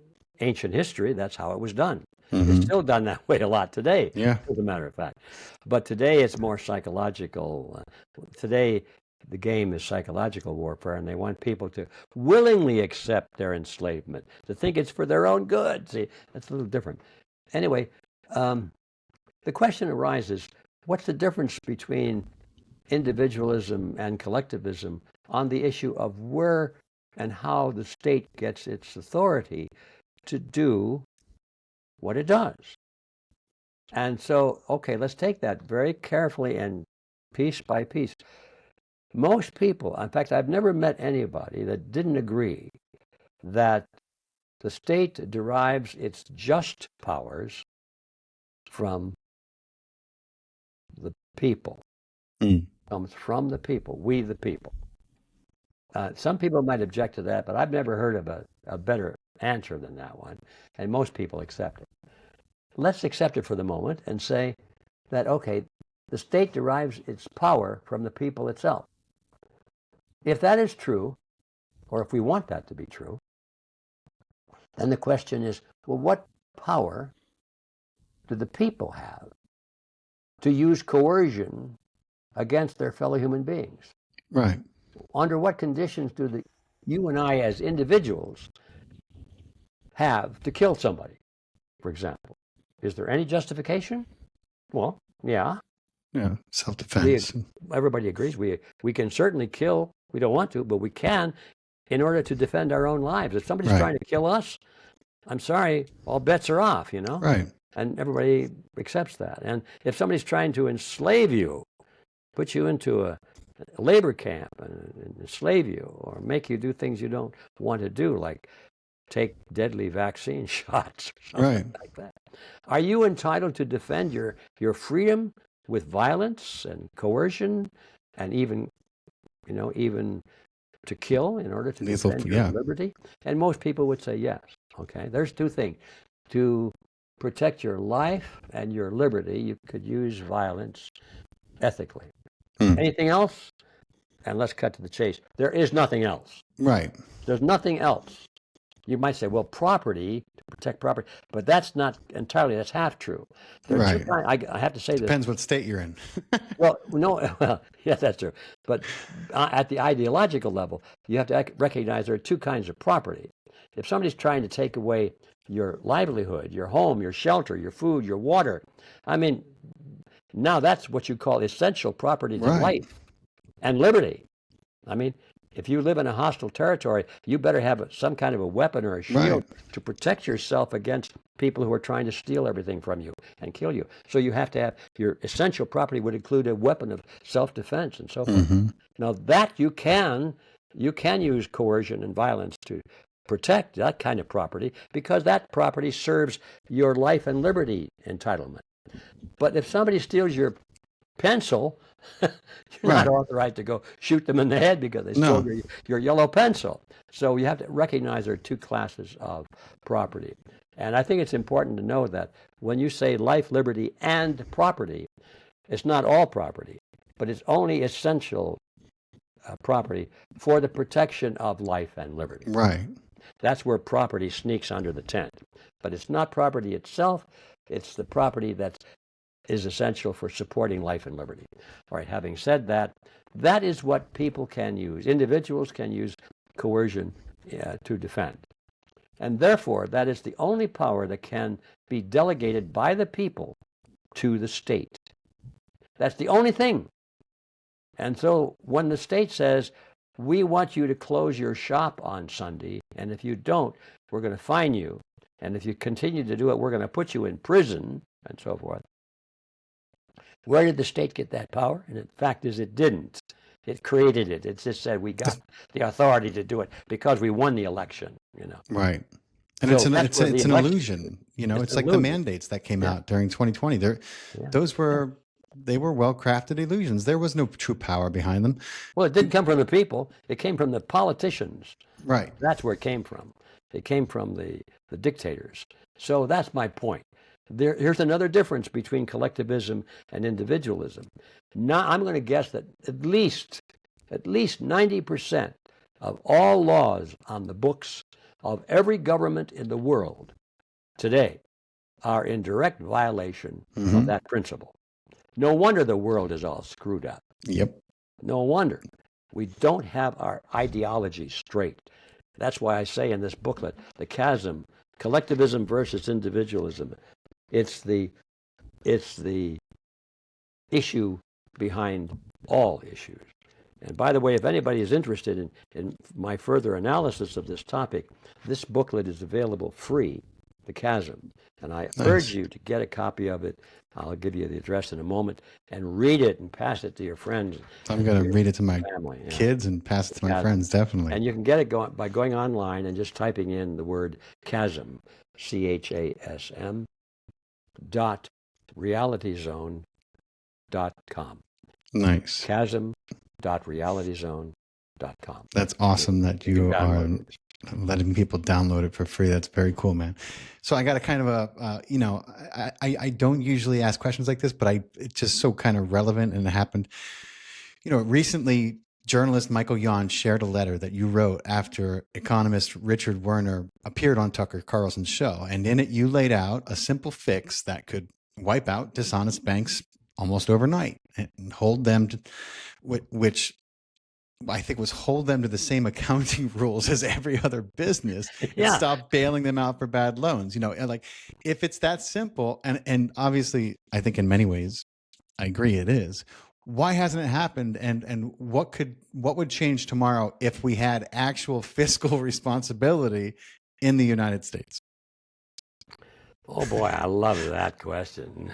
Speaker 1: ancient history, that's how it was done. It's still done that way a lot today, as a matter of fact. But today it's more psychological. Today the game is psychological warfare, and they want people to willingly accept their enslavement, to think it's for their own good. See, that's a little different. Anyway, the question arises, what's the difference between individualism and collectivism on the issue of where and how the state gets its authority to do what it does? And so, okay, let's take that very carefully and piece by piece. Most people, in fact, I've never met anybody that didn't agree that the state derives its just powers from the people. Comes from the people, we the people. Some people might object to that, but I've never heard of a better answer than that one, and most people accept it. Let's accept it for the moment and say that, okay, the state derives its power from the people itself. If that is true, or if we want that to be true, then the question is, well, what power do the people have to use coercion against their fellow human beings?
Speaker 2: Right.
Speaker 1: Under what conditions do you and I as individuals have to kill somebody, for example? Is there any justification? Well, yeah.
Speaker 2: Yeah, self-defense.
Speaker 1: Everybody agrees. We can certainly kill. We don't want to, but we can in order to defend our own lives. If somebody's trying to kill us, I'm sorry, all bets are off, you know?
Speaker 2: Right.
Speaker 1: And everybody accepts that. And if somebody's trying to enslave you, put you into labor camp and enslave you or make you do things you don't want to do, like take deadly vaccine shots or something like that. Are you entitled to defend your freedom with violence and coercion and even to kill in order to defend your liberty? And most people would say yes. Okay, there's two things. To protect your life and your liberty, you could use violence ethically. Anything else? And let's cut to the chase. There is nothing else.
Speaker 2: Right.
Speaker 1: There's nothing else. You might say, well, property, to protect property, but that's not entirely, that's half true.
Speaker 2: Right.
Speaker 1: I have to say this.
Speaker 2: Depends what state you're in.
Speaker 1: Well, yes, that's true. But at the ideological level, you have to recognize there are two kinds of property. If somebody's trying to take away your livelihood, your home, your shelter, your food, your water, I mean, now that's what you call essential property to life and liberty. I mean, if you live in a hostile territory, you better have some kind of a weapon or a shield to protect yourself against people who are trying to steal everything from you and kill you. So you have to have your essential property would include a weapon of self-defense and so forth. Now that you can use coercion and violence to protect that kind of property because that property serves your life and liberty entitlement. But if somebody steals your pencil, you're not authorized to go shoot them in the head because they stole your yellow pencil. So you have to recognize there are two classes of property. And I think it's important to know that when you say life, liberty, and property, it's not all property, but it's only essential property for the protection of life and liberty.
Speaker 2: Right.
Speaker 1: That's where property sneaks under the tent. But it's not property itself, it's the property that is essential for supporting life and liberty. All right, having said that, that is what people can use. Individuals can use coercion to defend. And therefore, that is the only power that can be delegated by the people to the state. That's the only thing. And so when the state says, we want you to close your shop on Sunday, and if you don't, we're going to fine you. And if you continue to do it, we're going to put you in prison, and so forth. Where did the state get that power? And the fact is it didn't. It created it. It just said we got the authority to do it because we won the election,
Speaker 2: Right. And so it's an illusion. It's like the mandates that came out during 2020. Those were well-crafted illusions. There was no true power behind them.
Speaker 1: Well, it didn't come from the people. It came from the politicians.
Speaker 2: Right.
Speaker 1: That's where it came from. It came from the dictators. So that's my point. Here's another difference between collectivism and individualism. Now, I'm going to guess that at least 90% of all laws on the books of every government in the world today are in direct violation of that principle. No wonder the world is all screwed up.
Speaker 2: Yep.
Speaker 1: No wonder. We don't have our ideology straight. That's why I say in this booklet, the chasm, collectivism versus individualism. It's the issue behind all issues. And by the way, if anybody is interested in my further analysis of this topic, this booklet is available free, The Chasm. And I urge you to get a copy of it. I'll give you the address in a moment and read it and pass it to your friends. I'm
Speaker 2: going to read it to my kids and pass it to my friends, definitely.
Speaker 1: And you can get it by going online and just typing in the word chasm, CHASM, .realityzone.com.
Speaker 2: Nice.
Speaker 1: Chasm.realityzone.com.
Speaker 2: That's awesome that you are letting people download it for free. That's very cool, man. So I got a kind of I don't usually ask questions like this, but it's just so kind of relevant, and it happened. Recently, journalist Michael Yon shared a letter that you wrote after economist Richard Werner appeared on Tucker Carlson's show. And in it, you laid out a simple fix that could wipe out dishonest banks almost overnight and hold them to, which I think was hold them to the same accounting rules as every other business and stop bailing them out for bad loans. Like if it's that simple, and obviously I think in many ways, I agree it is. Why hasn't it happened? And what would change tomorrow if we had actual fiscal responsibility in the United States?
Speaker 1: Oh boy, I love that question.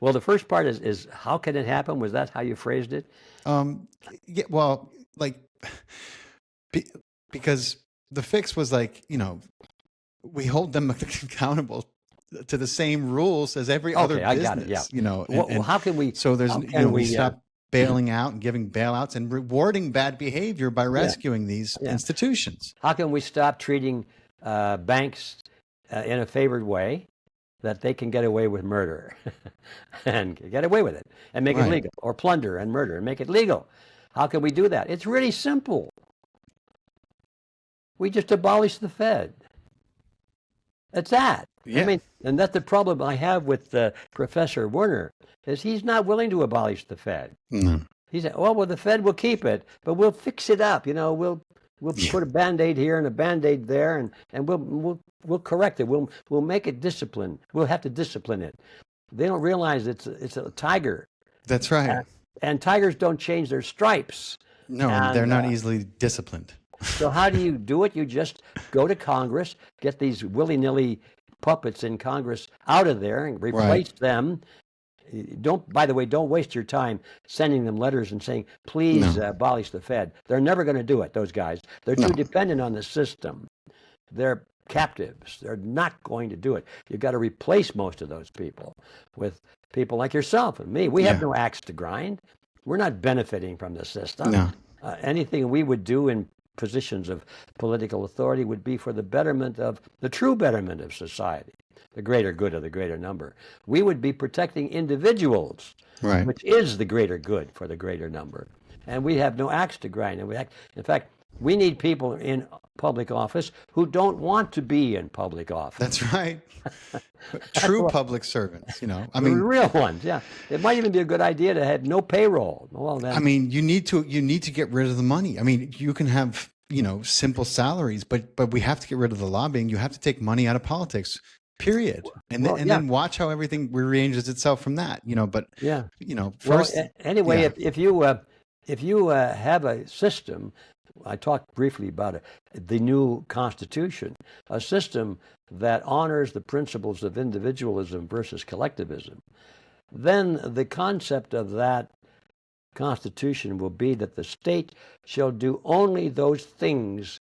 Speaker 1: Well, the first part is how can it happen? Was that how you phrased it?
Speaker 2: Yeah, well, like, be, because the fix was like, we hold them accountable to the same rules as every other
Speaker 1: Okay, I
Speaker 2: business,
Speaker 1: got it. Yeah.
Speaker 2: and
Speaker 1: How can we?
Speaker 2: so there's,
Speaker 1: How can
Speaker 2: we
Speaker 1: we?
Speaker 2: stop bailing out and giving bailouts and rewarding bad behavior by rescuing these institutions.
Speaker 1: How can we stop treating banks in a favored way, that they can get away with murder and get away with it and make it legal, or plunder and murder and make it legal? How can we do that? It's really simple. We just abolish the Fed. That's that.
Speaker 2: Yeah.
Speaker 1: I mean, and that's the problem I have with Professor Werner, is he's not willing to abolish the Fed.
Speaker 2: No.
Speaker 1: He said, well, the Fed will keep it, but we'll fix it up. We'll put a Band-Aid here and a Band-Aid there, and we'll correct it. We'll make it disciplined. We'll have to discipline it. They don't realize it's a tiger.
Speaker 2: That's right.
Speaker 1: And tigers don't change their stripes.
Speaker 2: No, they're not easily disciplined.
Speaker 1: So how do you do it? You just go to Congress, get these willy-nilly puppets in Congress out of there and replace them. By the way, don't waste your time sending them letters and saying, please abolish the Fed. They're never going to do it, those guys. They're too dependent on the system. They're captives. They're not going to do it. You've got to replace most of those people with people like yourself and me. We have no axe to grind. We're not benefiting from the system.
Speaker 2: No.
Speaker 1: Anything we would do in positions of political authority would be for the betterment of the true betterment of society, the greater good of the greater number. We would be protecting individuals, which is the greater good for the greater number. And we have no axe to grind. And in fact, we need people in public office who don't want to be in public office.
Speaker 2: That's right. True public servants, I mean,
Speaker 1: real ones. Yeah. It might even be a good idea to have no payroll. Well, then,
Speaker 2: I mean, you need to get rid of the money. I mean, you can have, simple salaries, but we have to get rid of the lobbying. You have to take money out of politics, period. And then watch how everything rearranges itself from that, but first.
Speaker 1: Well, anyway, if you have a system, I talked briefly about it, the new Constitution, a system that honors the principles of individualism versus collectivism, then the concept of that Constitution will be that the state shall do only those things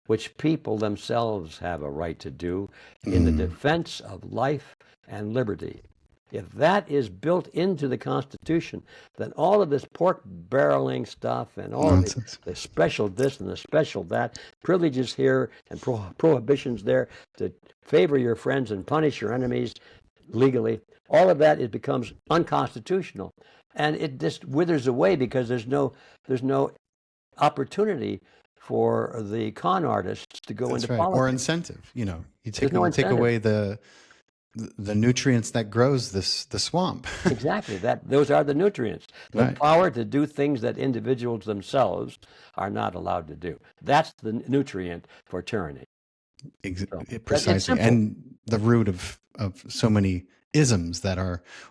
Speaker 1: which people themselves have a right to do in the defense of life and liberty. If that is built into the Constitution, then all of this pork barreling stuff and all of the special this and the special that, privileges here and prohibitions there to favor your friends and punish your enemies legally, all of that, it becomes unconstitutional. And it just withers away because there's no opportunity for the con artists to go into politics.
Speaker 2: Or incentive. You take away the nutrients that grows the swamp.
Speaker 1: Exactly. Those are the nutrients. The power to do things that individuals themselves are not allowed to do. That's the nutrient for tyranny.
Speaker 2: Precisely. And the root of so many isms that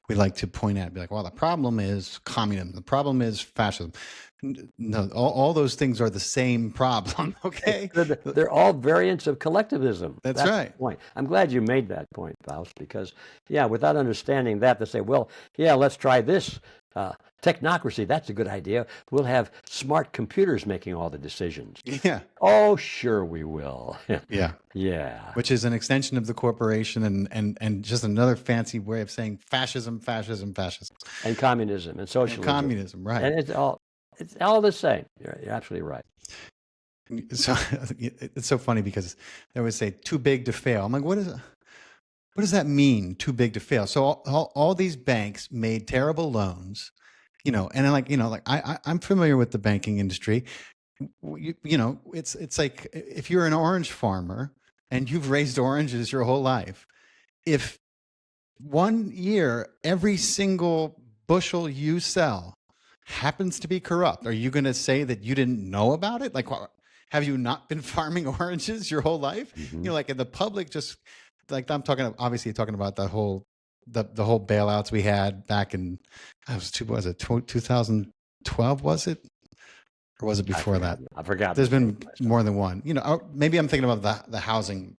Speaker 2: we like to point at, be like, well, the problem is communism. The problem is fascism. No, all those things are the same problem. Okay.
Speaker 1: They're all variants of collectivism.
Speaker 2: That's right.
Speaker 1: The point. I'm glad you made that point, Faust, because without understanding that, to say, well, let's try this technocracy. That's a good idea. We'll have smart computers making all the decisions.
Speaker 2: Yeah.
Speaker 1: Oh, sure we will.
Speaker 2: Yeah.
Speaker 1: Yeah.
Speaker 2: Which is an extension of the corporation and just another fancy way of saying fascism.
Speaker 1: And communism and socialism.
Speaker 2: And communism, right.
Speaker 1: And it's all the same. You're absolutely right.
Speaker 2: So it's so funny because they always say too big to fail. I'm like, what does that mean? Too big to fail. So all these banks made terrible loans, and I'm familiar with the banking industry. It's like if you're an orange farmer and you've raised oranges your whole life, if one year every single bushel you sell happens to be corrupt, are you going to say that you didn't know about it? Like, have you not been farming oranges your whole life?
Speaker 1: Mm-hmm.
Speaker 2: In the public, just like I'm obviously talking about the whole bailouts we had back in, 2012, was it? Or was it before that?
Speaker 1: I forgot.
Speaker 2: There's been more than one. Maybe I'm thinking about the housing,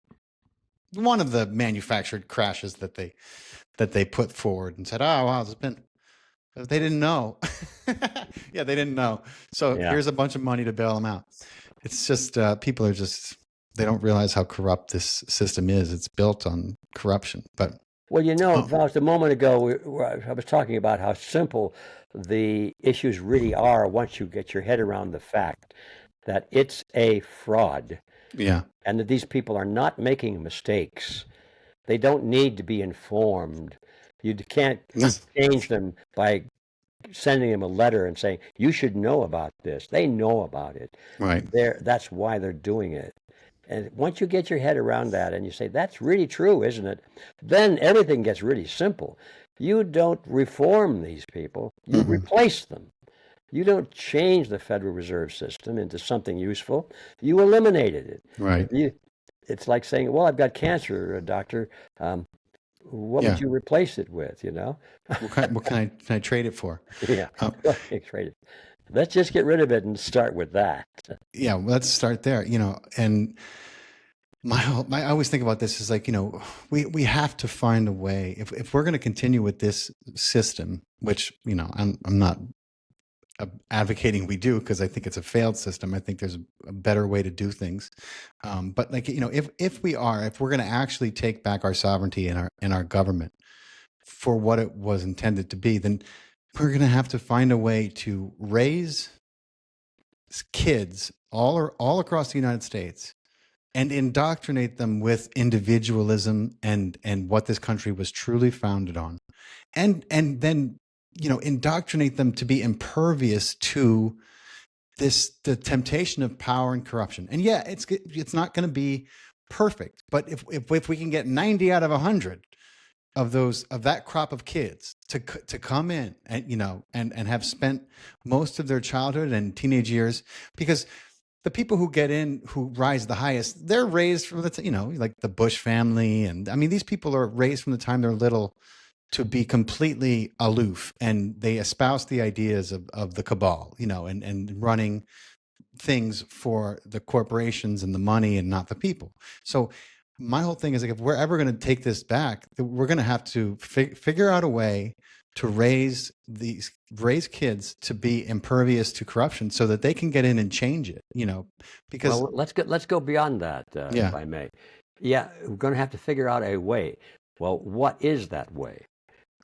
Speaker 2: one of the manufactured crashes that they that they put forward and said, "Oh wow, there's been." But they didn't know. Yeah, they didn't know. So
Speaker 1: Yeah.
Speaker 2: here's a bunch of money to bail them out. It's just people are just they don't realize how corrupt this system is. It's built on corruption. But
Speaker 1: Well,
Speaker 2: oh,
Speaker 1: Faust, a moment ago, I was talking about how simple the issues really are once you get your head around the fact that it's a fraud
Speaker 2: yeah,
Speaker 1: and that these people are not making mistakes. They don't need to be informed. You can't change them by sending them a letter and saying, you should know about this. They know about it.
Speaker 2: right.
Speaker 1: That's why they're doing it. And once you get your head around that and you say, that's really true, isn't it? Then everything gets really simple. You don't reform these people, you replace them. You don't change the Federal Reserve System into something useful. You eliminated it.
Speaker 2: Right.
Speaker 1: It's like saying, well, I've got cancer, doctor. What
Speaker 2: Yeah.
Speaker 1: would you replace it with,
Speaker 2: What can I trade it for?
Speaker 1: Yeah, trade it. Let's just get rid of it and start with that.
Speaker 2: Yeah, well, let's start there. And I always think about this is like, we have to find a way if we're going to continue with this system, which, I'm not advocating we do because I think it's a failed system. I think there's a better way to do things. But like, if we're going to actually take back our sovereignty in our government for what it was intended to be, then we're going to have to find a way to raise kids all across the United States and indoctrinate them with individualism and what this country was truly founded on. And then, indoctrinate them to be impervious to the temptation of power and corruption. And yeah, it's not going to be perfect, but if we can get 90 out of 100 of that crop of kids to come in and have spent most of their childhood and teenage years, because the people who get in, who rise the highest, they're raised from like the Bush family. And I mean, these people are raised from the time they're little to be completely aloof, and they espouse the ideas of the cabal, and running things for the corporations and the money and not the people. So my whole thing is like, if we're ever going to take this back, we're going to have to figure out a way to raise kids to be impervious to corruption so that they can get in and change it, because
Speaker 1: let's go beyond that,
Speaker 2: Yeah.
Speaker 1: if I may. Yeah, we're going to have to figure out a way. Well, what is that way?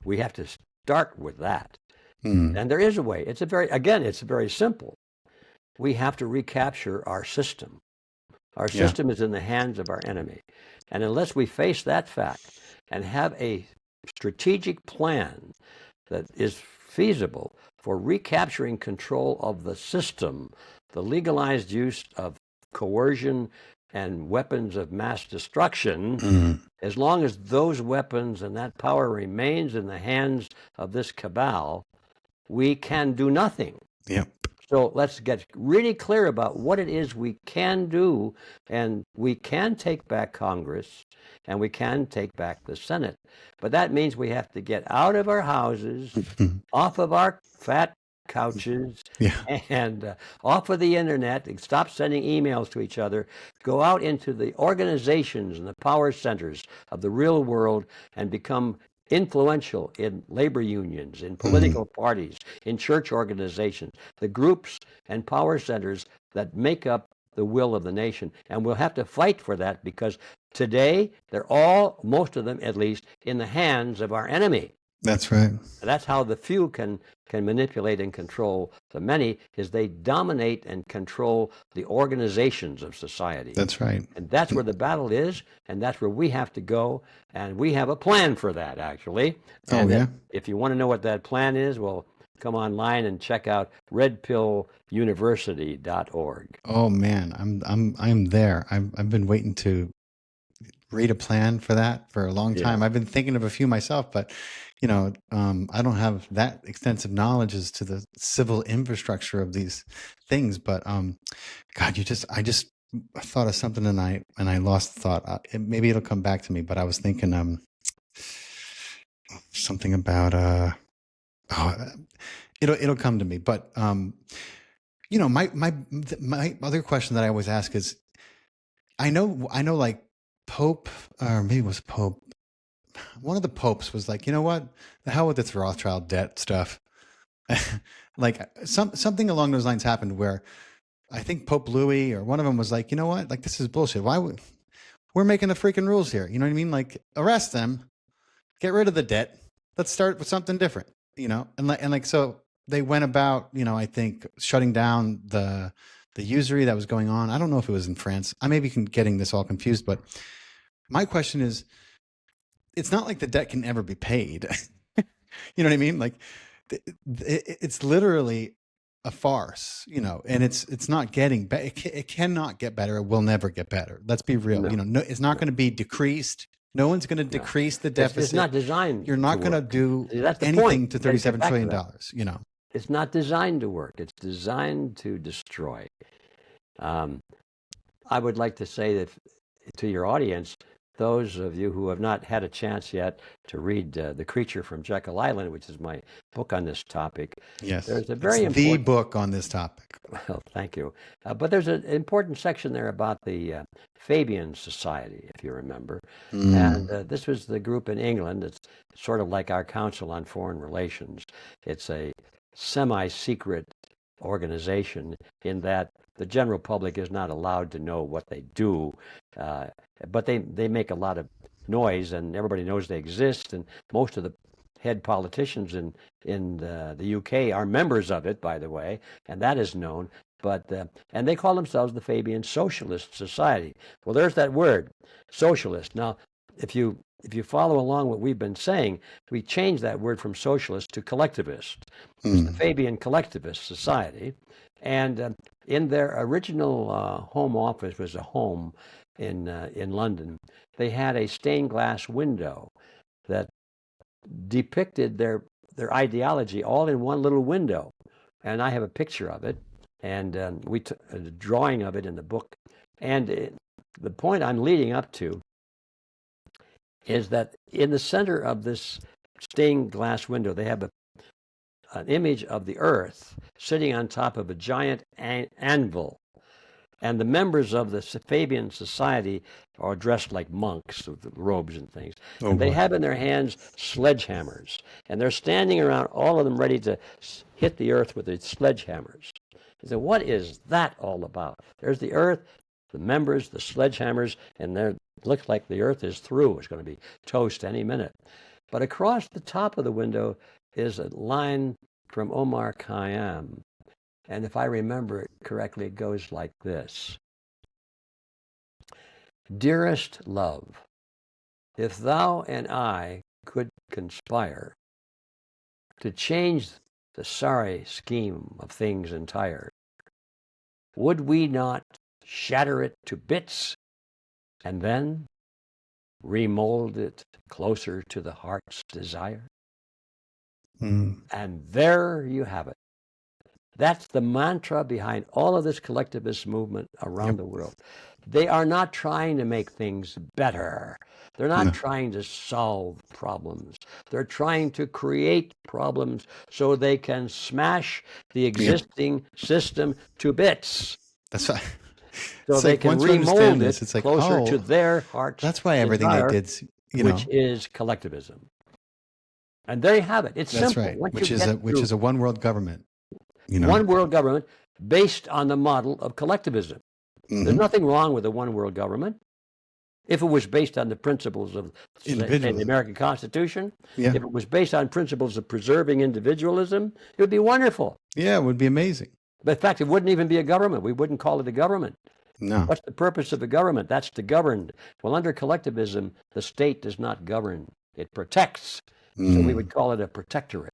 Speaker 1: We have to start with that. And there is a way. It's very simple. We have to recapture our system. Our system is in the hands of our enemy. And unless we face that fact and have a strategic plan that is feasible for recapturing control of the system, the legalized use of coercion and weapons of mass destruction, as long as those weapons and that power remains in the hands of this cabal, we can do nothing.
Speaker 2: Yep.
Speaker 1: So let's get really clear about what it is we can do, and we can take back Congress, and we can take back the Senate. But that means we have to get out of our houses, off of our fat couches, and off of the internet, and stop sending emails to each other, go out into the organizations and the power centers of the real world and become influential in labor unions, in political parties, in church organizations, the groups and power centers that make up the will of the nation. And we'll have to fight for that, because today they're all, most of them at least, in the hands of our enemy.
Speaker 2: That's right.
Speaker 1: And that's how the few can manipulate and control the many, is they dominate and control the organizations of society.
Speaker 2: That's right.
Speaker 1: And that's where the battle is, and that's where we have to go, and we have a plan for that, actually. And if you want to know what that plan is, well, come online and check out redpilluniversity.org.
Speaker 2: Oh man, I'm there. I've been waiting to read a plan for that for a long time. I've been thinking of a few myself, but I don't have that extensive knowledge as to the civil infrastructure of these things. But God, I just thought of something and I lost the thought. Maybe it'll come back to me. But I was thinking something about it'll come to me. But my other question that I always ask is, I know like Pope, or maybe it was Pope one of the popes was like, you know what, the hell with this Rothschild debt stuff. Like something along those lines happened where I think Pope Louis or one of them was like, you know what, like this is bullshit. We're making the freaking rules here. You know what I mean? Like arrest them, get rid of the debt. Let's start with something different, you know? And like, so they went about, you know, I think shutting down the usury that was going on. I don't know if it was in France. I may be getting this all confused, but my question is, it's not like the debt can ever be paid. You know what I mean? Like it's literally a farce, you know, and it's not getting better. It cannot get better. It will never get better. Let's be real.
Speaker 1: No.
Speaker 2: You know, no, it's not going to be decreased. No one's going to decrease the deficit.
Speaker 1: It's not designed.
Speaker 2: You're not going to do anything
Speaker 1: point.
Speaker 2: to $37 trillion, you know.
Speaker 1: It's not designed to work. It's designed to destroy. I would like to say that to your audience, those of you who have not had a chance yet to read The Creature from Jekyll Island, which is my book on this topic.
Speaker 2: Yes,
Speaker 1: there's a very important
Speaker 2: the book on this topic.
Speaker 1: Well, thank you. But there's an important section there about the Fabian Society, if you remember. And this was the group in England. It's sort of like our Council on Foreign Relations. It's a semi-secret organization in that the general public is not allowed to know what they do, but they make a lot of noise, and everybody knows they exist, and most of the head politicians in the UK are members of it, by the way, and that is known. But and they call themselves the Fabian Socialist Society. Well, there's that word, socialist. Now, if you follow along what we've been saying, we changed that word from socialist to collectivist. It's the Fabian Collectivist Society. And in their original home office was a home in London. They had a stained glass window that depicted their ideology all in one little window. And I have a picture of it, and we took a drawing of it in the book. And the point I'm leading up to is that in the center of this stained glass window, they have an image of the earth sitting on top of a giant anvil. And the members of the Fabian Society are dressed like monks with robes and things. And they have in their hands sledgehammers. And they're standing around, all of them ready to hit the earth with their sledgehammers. You say, what is that all about? There's the earth, the members, the sledgehammers, and it looks like the earth is through. It's going to be toast any minute. But across the top of the window is a line from Omar Khayyam. And if I remember it correctly, it goes like this. Dearest love, if thou and I could conspire to change the sorry scheme of things entire, would we not shatter it to bits and then remold it closer to the heart's desire? And there you have it. That's the mantra behind all of this collectivist movement around the world. They are not trying to make things better. They're not trying to solve problems. They're trying to create problems so they can smash the existing system to bits.
Speaker 2: That's right.
Speaker 1: So they can remold it closer to their heart's
Speaker 2: That's why everything
Speaker 1: desire,
Speaker 2: they did,
Speaker 1: which is collectivism. And there you have it. It's
Speaker 2: that's
Speaker 1: simple.
Speaker 2: right.
Speaker 1: Once
Speaker 2: Which
Speaker 1: you
Speaker 2: is a one world government. You know?
Speaker 1: One world government based on the model of collectivism. There's nothing wrong with a one world government. If it was based on the principles of, say, the American Constitution, if it was based on principles of preserving individualism, it would be wonderful.
Speaker 2: Yeah, it would be amazing.
Speaker 1: But in fact, it wouldn't even be a government. We wouldn't call it a government.
Speaker 2: No.
Speaker 1: What's the purpose of a government? That's to govern. Well, under collectivism, the state does not govern. It protects. So we would call it a protectorate.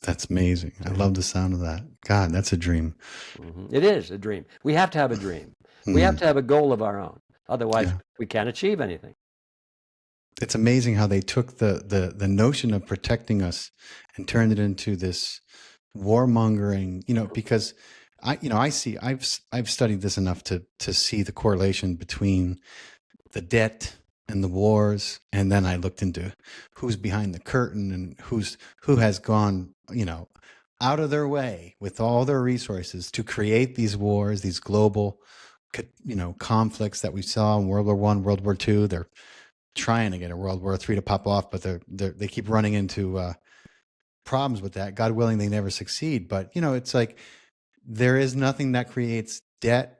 Speaker 2: That's amazing. I love the sound of that. God, that's a dream.
Speaker 1: It is a dream. We have to have a dream. We have to have a goal of our own. Otherwise, we can't achieve anything.
Speaker 2: It's amazing how they took the notion of protecting us and turned it into this warmongering, you know, because I've studied this enough to see the correlation between the debt and the wars, and then I looked into who's behind the curtain and who has gone, you know, out of their way with all their resources to create these wars, these global, you know, conflicts that we saw in World War I, World War II. They're trying to get a World War III to pop off, but they keep running into problems with that. God willing, they never succeed. But it's like there is nothing that creates debt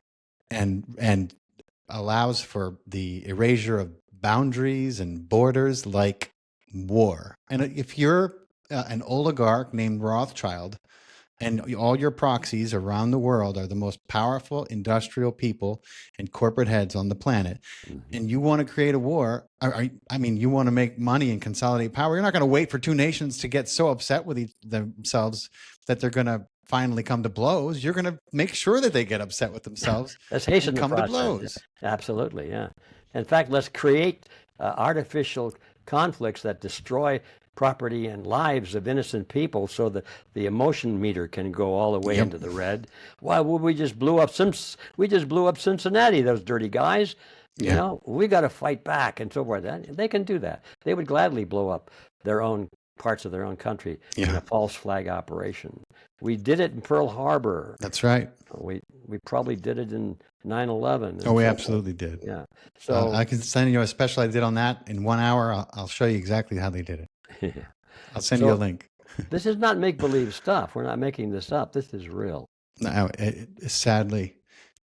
Speaker 2: and allows for the erasure of boundaries and borders like war. And if you're an oligarch named Rothschild, and all your proxies around the world are the most powerful industrial people and corporate heads on the planet, and you want to create a war, you want to make money and consolidate power, you're not going to wait for two nations to get so upset with themselves that they're going to finally come to blows. You're going to make sure that they get upset with themselves.
Speaker 1: Let's hasten
Speaker 2: and
Speaker 1: the
Speaker 2: come
Speaker 1: process.
Speaker 2: to blows.
Speaker 1: Absolutely, yeah. In fact, let's create artificial conflicts that destroy property and lives of innocent people, so that the emotion meter can go all the way into the red. Why? Well, we just blew up Cincinnati. Those dirty guys. We got to fight back and so forth. They can do that. They would gladly blow up their own parts of their own country in a false flag operation. We did it in Pearl Harbor.
Speaker 2: That's right.
Speaker 1: We probably did it in 9/11.
Speaker 2: Oh, we absolutely did.
Speaker 1: Yeah. So
Speaker 2: I can send you a special I did on that in 1 hour. I'll show you exactly how they did it. I'll send you a link.
Speaker 1: This is not make-believe stuff. We're not making this up. This is real.
Speaker 2: No, sadly,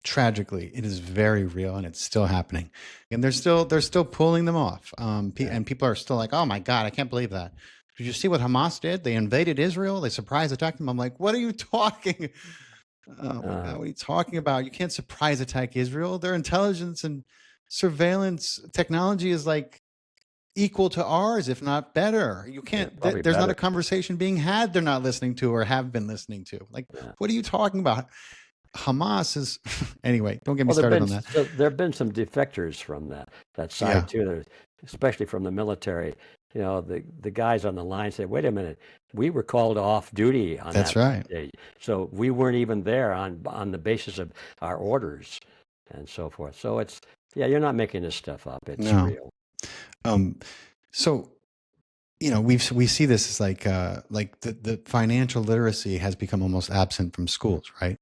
Speaker 2: tragically, it is very real, and it's still happening. And they're still pulling them off. And people are still like, "Oh my God, I can't believe that." Did you see what Hamas did? They invaded Israel. They surprise attacked them. I'm like, what are you talking? Oh my God, what are you talking about? You can't surprise attack Israel. Their intelligence and surveillance technology is like equal to ours, if not better. You can't. There's not a conversation being had they're not listening to or have been listening to. Like, what are you talking about? Hamas is anyway. Don't get me started on that.
Speaker 1: So there have been some defectors from that side too, especially from the military. The guys on the line say, "Wait a minute, we were called off duty on
Speaker 2: That's right.
Speaker 1: day, so we weren't even there on the basis of our orders and so forth." So it's you're not making this stuff up. It's real.
Speaker 2: So, we see this as like the financial literacy has become almost absent from schools, right?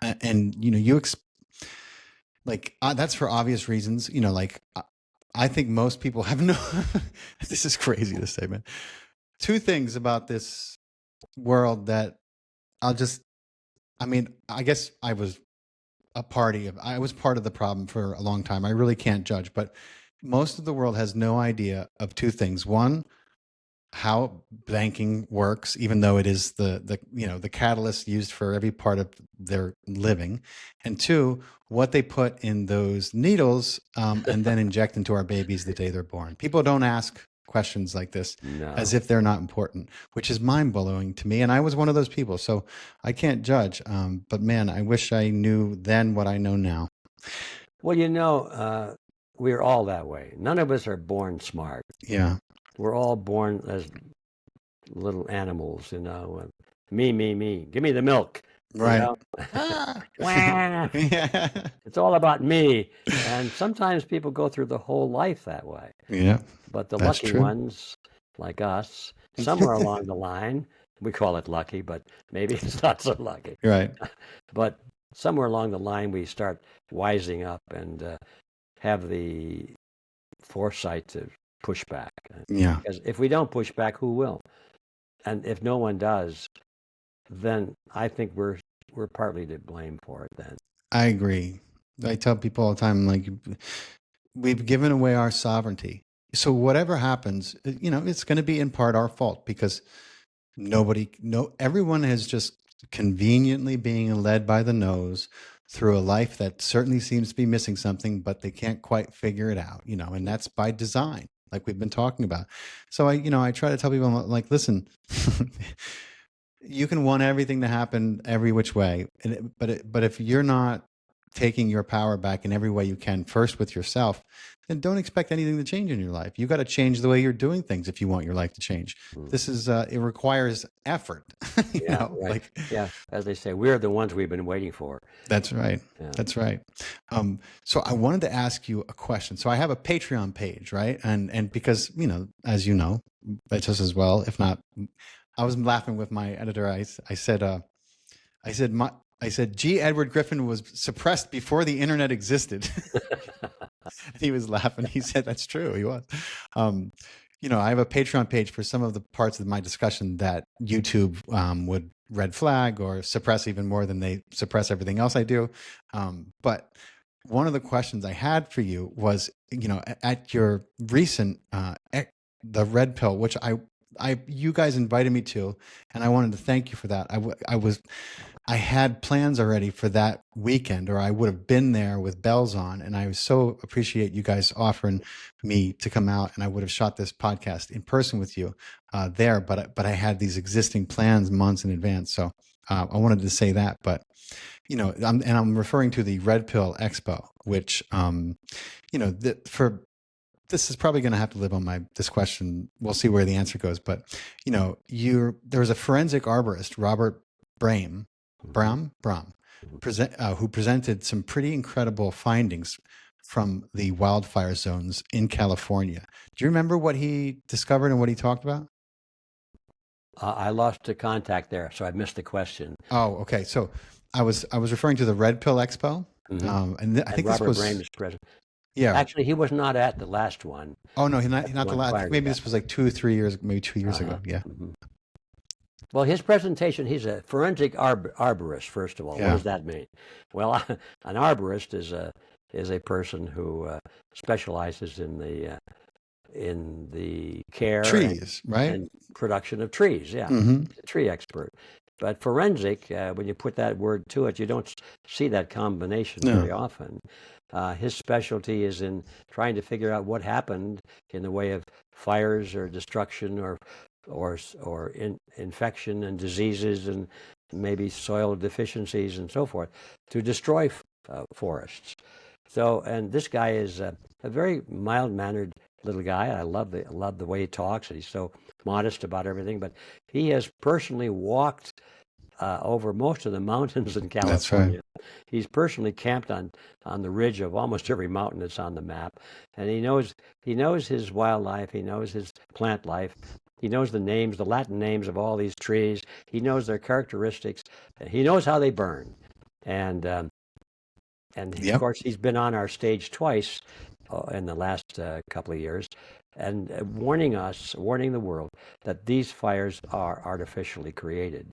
Speaker 2: And that's for obvious reasons. I think most people have no. This is crazy to say, man. Two things about this world that I guess I was part of the problem for a long time. I really can't judge, but most of the world has no idea of two things. One, how banking works, even though it is the catalyst used for every part of their living. And two, what they put in those needles and then inject into our babies the day they're born. People don't ask questions like this as if they're not important, which is mind-blowing to me. And I was one of those people, so I can't judge. But man, I wish I knew then what I know now.
Speaker 1: Well, we're all that way. None of us are born smart.
Speaker 2: Yeah.
Speaker 1: We're all born as little animals, me. Give me the milk.
Speaker 2: Right.
Speaker 1: It's all about me. And sometimes people go through the whole life that way.
Speaker 2: Yeah.
Speaker 1: But the lucky ones, like us, somewhere along the line, we call it lucky, but maybe it's not so lucky.
Speaker 2: Right.
Speaker 1: But somewhere along the line, we start wising up and have the foresight to push back.
Speaker 2: Yeah.
Speaker 1: Because if we don't push back, who will? And if no one does, then I think we're partly to blame for it then.
Speaker 2: I agree. I tell people all the time, like, we've given away our sovereignty. So whatever happens, it's going to be in part our fault because everyone is just conveniently being led by the nose through a life that certainly seems to be missing something, but they can't quite figure it out, and that's by design, like we've been talking about. So I try to tell people, like, listen, you can want everything to happen every which way, but if you're not taking your power back in every way you can, first with yourself, then don't expect anything to change in your life. You got to change the way you're doing things if you want your life to change. This is it requires effort.
Speaker 1: Right. As they say, we're the ones we've been waiting for.
Speaker 2: That's right. Yeah. That's right. So I wanted to ask you a question. So I have a Patreon page, right? And because as you know, just as well, if not, I was laughing with my editor. I said G. Edward Griffin was suppressed before the internet existed. He was laughing. He said, that's true. He was. Um, I have a Patreon page for some of the parts of my discussion that YouTube would red flag or suppress even more than they suppress everything else I do. But one of the questions I had for you was, at your recent, the Red Pill, which you guys invited me to, and I wanted to thank you for that. I had plans already for that weekend, or I would have been there with bells on. And I so appreciate you guys offering me to come out, and I would have shot this podcast in person with you there. But I had these existing plans months in advance. So I wanted to say that. But, I'm referring to the Red Pill Expo, which, this is probably going to have to live on this question. We'll see where the answer goes. But, there was a forensic arborist, Robert Brahm, who presented some pretty incredible findings from the wildfire zones in California. Do you remember what he discovered and what he talked about?
Speaker 1: I lost the contact there, so I missed the question.
Speaker 2: Oh, okay. So I was referring to the Red Pill Expo, I think
Speaker 1: Robert
Speaker 2: this was
Speaker 1: Brahm is president.
Speaker 2: Yeah.
Speaker 1: Actually, he was not at the last one.
Speaker 2: Oh no, he's not the last. Maybe this was like 2 or 3 years, maybe 2 years ago. Yeah.
Speaker 1: Mm-hmm. Well, his presentation, he's a forensic arborist, first of all.
Speaker 2: Yeah.
Speaker 1: What does that mean? Well, an arborist is a person who specializes in the care
Speaker 2: trees, right?
Speaker 1: And production of trees. Yeah, a tree expert. But forensic, when you put that word to it, you don't see that combination very often. His specialty is in trying to figure out what happened in the way of fires or destruction or infection and diseases and maybe soil deficiencies and so forth to destroy forests. So, and this guy is a very mild-mannered little guy. I love the way he talks, and he's so modest about everything. But he has personally walked over most of the mountains in California.
Speaker 2: That's right.
Speaker 1: He's personally camped on the ridge of almost every mountain that's on the map, and he knows his wildlife. He knows his plant life. He knows the Latin names of all these trees. He knows their characteristics. He knows how they burn, and of course he's been on our stage twice in the last couple of years, and warning the world that these fires are artificially created.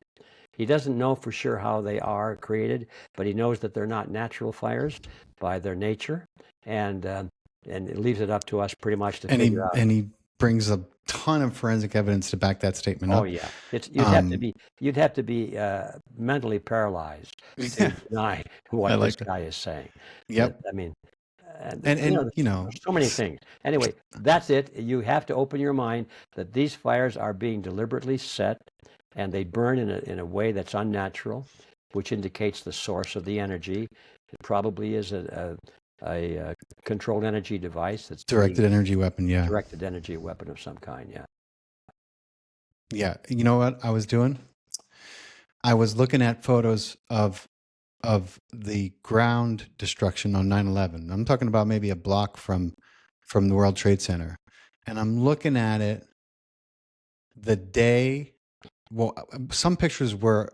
Speaker 1: He doesn't know for sure how they are created, but he knows that they're not natural fires by their nature, and it leaves it up to us pretty much to figure out.
Speaker 2: And he brings a ton of forensic evidence to back that statement up.
Speaker 1: Oh yeah, you'd have to be mentally paralyzed to deny what this guy is saying.
Speaker 2: Yep.
Speaker 1: I mean,
Speaker 2: so
Speaker 1: many things. Anyway, that's it. You have to open your mind that these fires are being deliberately set, and they burn in a way that's unnatural, which indicates the source of the energy. It probably is a controlled energy device that's
Speaker 2: directed energy weapon. Yeah.
Speaker 1: Directed energy weapon of some kind. Yeah.
Speaker 2: Yeah. You know what I was doing? I was looking at photos of the ground destruction on 9/11. I'm talking about maybe a block from the World Trade Center. And I'm looking at it the day. Well, some pictures were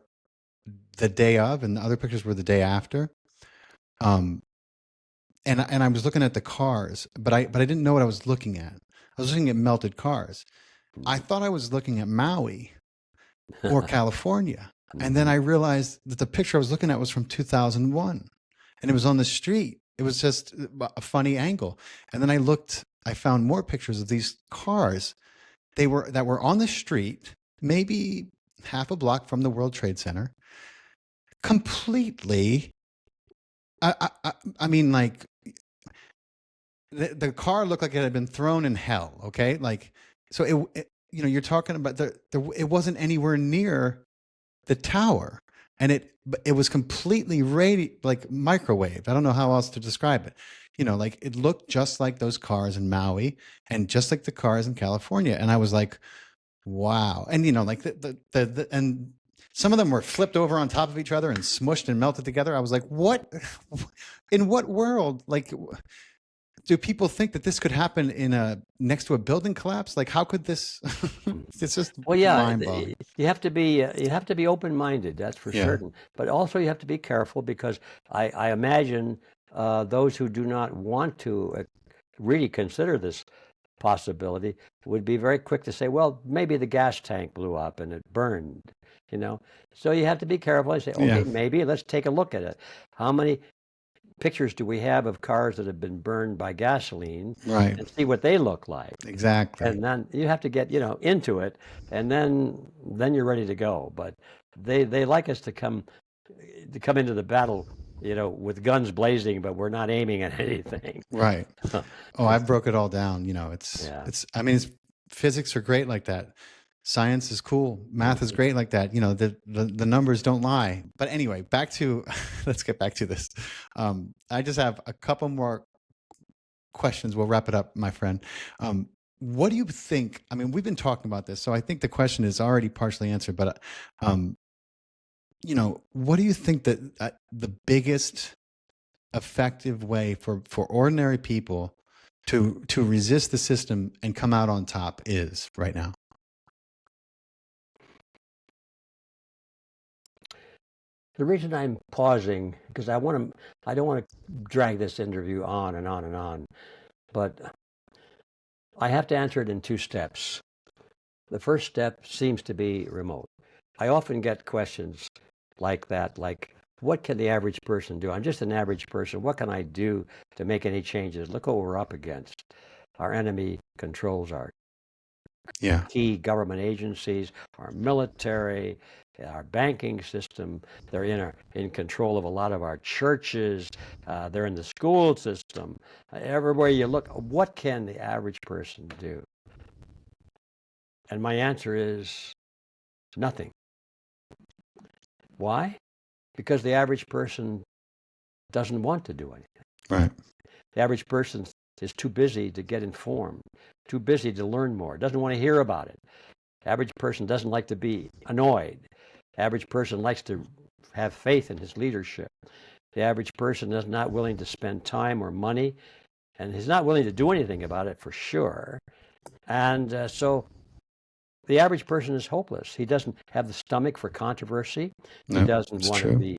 Speaker 2: the day of, and the other pictures were the day after. And I was looking at the cars, but I didn't know what I was looking at. I was looking at melted cars. I thought I was looking at Maui or California, and then I realized that the picture I was looking at was from 2001, and it was on the street. It was just a funny angle. And then I found more pictures of these cars. That were on the street, maybe half a block from the World Trade Center, completely. I mean, like the car looked like it had been thrown in hell. Okay, like so you're talking about it wasn't anywhere near the tower, and it was completely like microwaved. I don't know how else to describe it. Like it looked just like those cars in Maui and just like the cars in California. And I was like, wow. And like and some of them were flipped over on top of each other and smushed and melted together. I was like, what? In what world? Like, do people think that this could happen next to a building collapse? Like, how could this? It's just mind-boggling.
Speaker 1: You have to be open-minded. That's for certain. But also you have to be careful because I imagine those who do not want to really consider this possibility would be very quick to say, well, maybe the gas tank blew up and it burned, you know. So you have to be careful and say, okay,
Speaker 2: Yeah.
Speaker 1: maybe let's take a look at it. How many pictures do we have of cars that have been burned by gasoline,
Speaker 2: Right.
Speaker 1: and see what they look like?
Speaker 2: Exactly.
Speaker 1: And then you have to get, you know, into it, and then you're ready to go. But they like us to come into the battle, you know, with guns blazing, but we're not aiming at anything.
Speaker 2: Right. Oh, I broke it all down. You know,
Speaker 1: Yeah.
Speaker 2: I mean, physics are great like that. Science is cool. Math is great like that. You know, the numbers don't lie. But anyway, back to, let's get back to this. I just have a couple more questions. We'll wrap it up, my friend. What do you think? I mean, we've been talking about this, so I think the question is already partially answered, but, you know, what do you think that the biggest effective way for ordinary people to resist the system and come out on top is right now?
Speaker 1: The reason I'm pausing, because I don't want to drag this interview on and on and on, but I have to answer it in two steps. The first step seems to be remote. I often get questions like that, like, what can the average person do? I'm just an average person. What can I do to make any changes? Look what we're up against. Our enemy controls our key government agencies, our military, our banking system. They're in control of a lot of our churches. They're in the school system. Everywhere you look, what can the average person do? And my answer is nothing. Why? Because the average person doesn't want to do anything.
Speaker 2: Right.
Speaker 1: The average person is too busy to get informed, too busy to learn more, doesn't want to hear about it. The average person doesn't like to be annoyed. The average person likes to have faith in his leadership. The average person is not willing to spend time or money, and he's not willing to do anything about it for sure. And so the average person is hopeless. He doesn't have the stomach for controversy. He doesn't want to be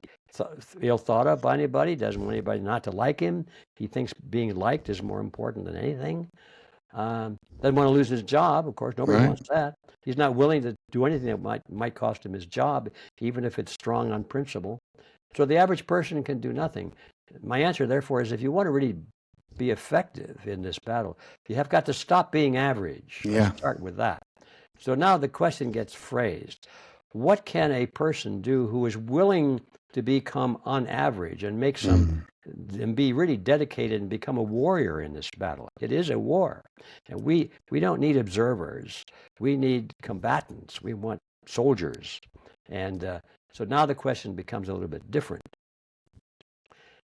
Speaker 1: ill thought of by anybody. Doesn't want anybody not to like him. He thinks being liked is more important than anything. Doesn't want to lose his job. Of course, nobody wants that. He's not willing to do anything that might cost him his job, even if it's strong on principle. So the average person can do nothing. My answer, therefore, is if you want to really be effective in this battle, you have got to stop being average. Let's start with that. So now the question gets phrased. What can a person do who is willing to become unaverage and make some and be really dedicated and become a warrior in this battle? It is a war. And we don't need observers. We need combatants. We want soldiers. And so now the question becomes a little bit different.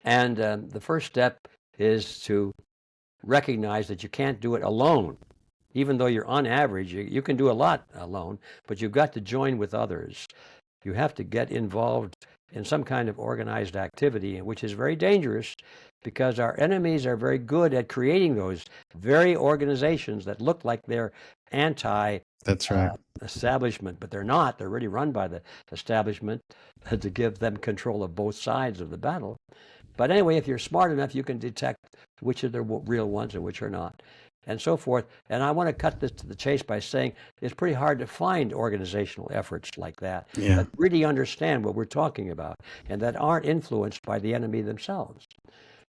Speaker 1: And the first step is to recognize that you can't do it alone. Even though you're on average, you can do a lot alone, but you've got to join with others. You have to get involved in some kind of organized activity, which is very dangerous because our enemies are very good at creating those very organizations that look like they're establishment, but they're not. They're really run by the establishment to give them control of both sides of the battle. But anyway, if you're smart enough, you can detect which are the real ones and which are not, and so forth. And I want to cut this to the chase by saying it's pretty hard to find organizational efforts like that that really understand what we're talking about and that aren't influenced by the enemy themselves.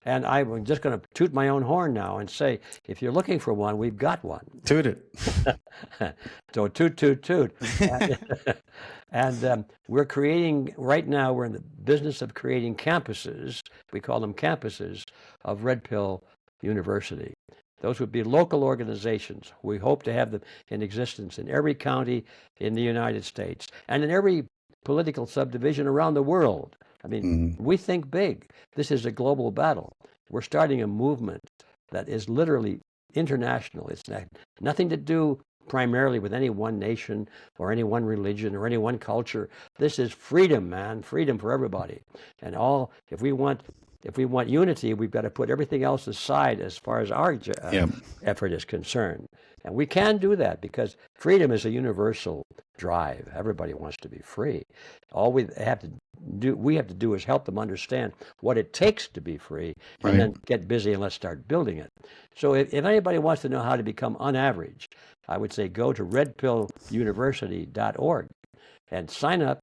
Speaker 1: And I'm just going to toot my own horn now and say, if you're looking for one, we've got one.
Speaker 2: Toot it.
Speaker 1: So toot, toot, toot. And we're creating, right now, we're in the business of creating campuses. We call them campuses of Red Pill University. Those would be local organizations. We hope to have them in existence in every county in the United States and in every political subdivision around the world. I mean, we think big. This is a global battle. We're starting a movement that is literally international. It's nothing to do primarily with any one nation or any one religion or any one culture. This is freedom, man, freedom for everybody. And if we want if we want unity, we've got to put everything else aside as far as our effort is concerned. And we can do that because freedom is a universal drive. Everybody wants to be free. All we have to do is help them understand what it takes to be free, and then get busy and let's start building it. So if anybody wants to know how to become unaverage, I would say go to redpilluniversity.org and sign up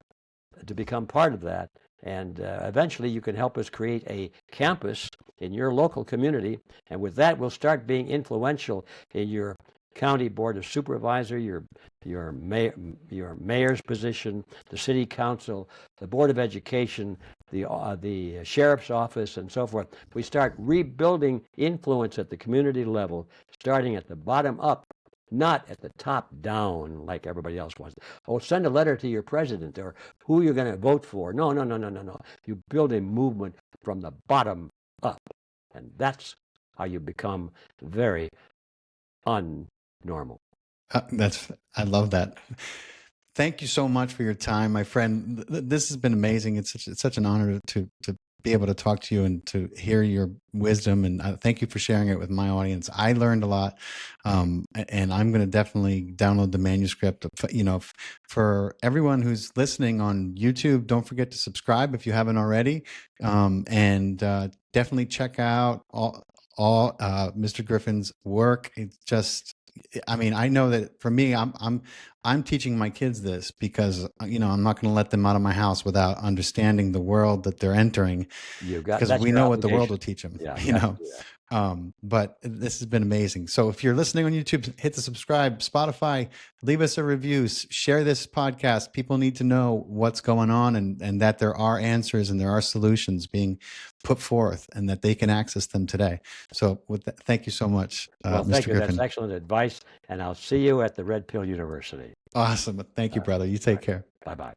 Speaker 1: to become part of that. And eventually you can help us create a campus in your local community. And with that, we'll start being influential in your county board of supervisor, your mayor's position, the city council, the board of education, the sheriff's office, and so forth. We start rebuilding influence at the community level, starting at the bottom up, not at the top down like everybody else wants. Oh, send a letter to your president or who you're going to vote for. No. You build a movement from the bottom up, and that's how you become very unnormal.
Speaker 2: I love that. Thank you so much for your time, my friend. This has been amazing. It's such an honor to be able to talk to you and to hear your wisdom. And thank you for sharing it with my audience. I learned a lot, and I'm going to definitely download the manuscript. For everyone who's listening on YouTube, don't forget to subscribe if you haven't already, and definitely check out all Mr. Griffin's work. It's just, I mean, I know that for me, I'm teaching my kids this because, I'm not going to let them out of my house without understanding the world that they're entering, because we know what the world will teach them, but this has been amazing. So if you're listening on YouTube, hit the subscribe, Spotify, leave us a review, share this podcast. People need to know what's going on and that there are answers and there are solutions being put forth and that they can access them today. So with that, thank you so much, Mr.
Speaker 1: Thank you.
Speaker 2: Griffin.
Speaker 1: That's excellent advice. And I'll see you at the Red Pill University.
Speaker 2: Awesome. Thank you, brother. You take care.
Speaker 1: Bye-bye.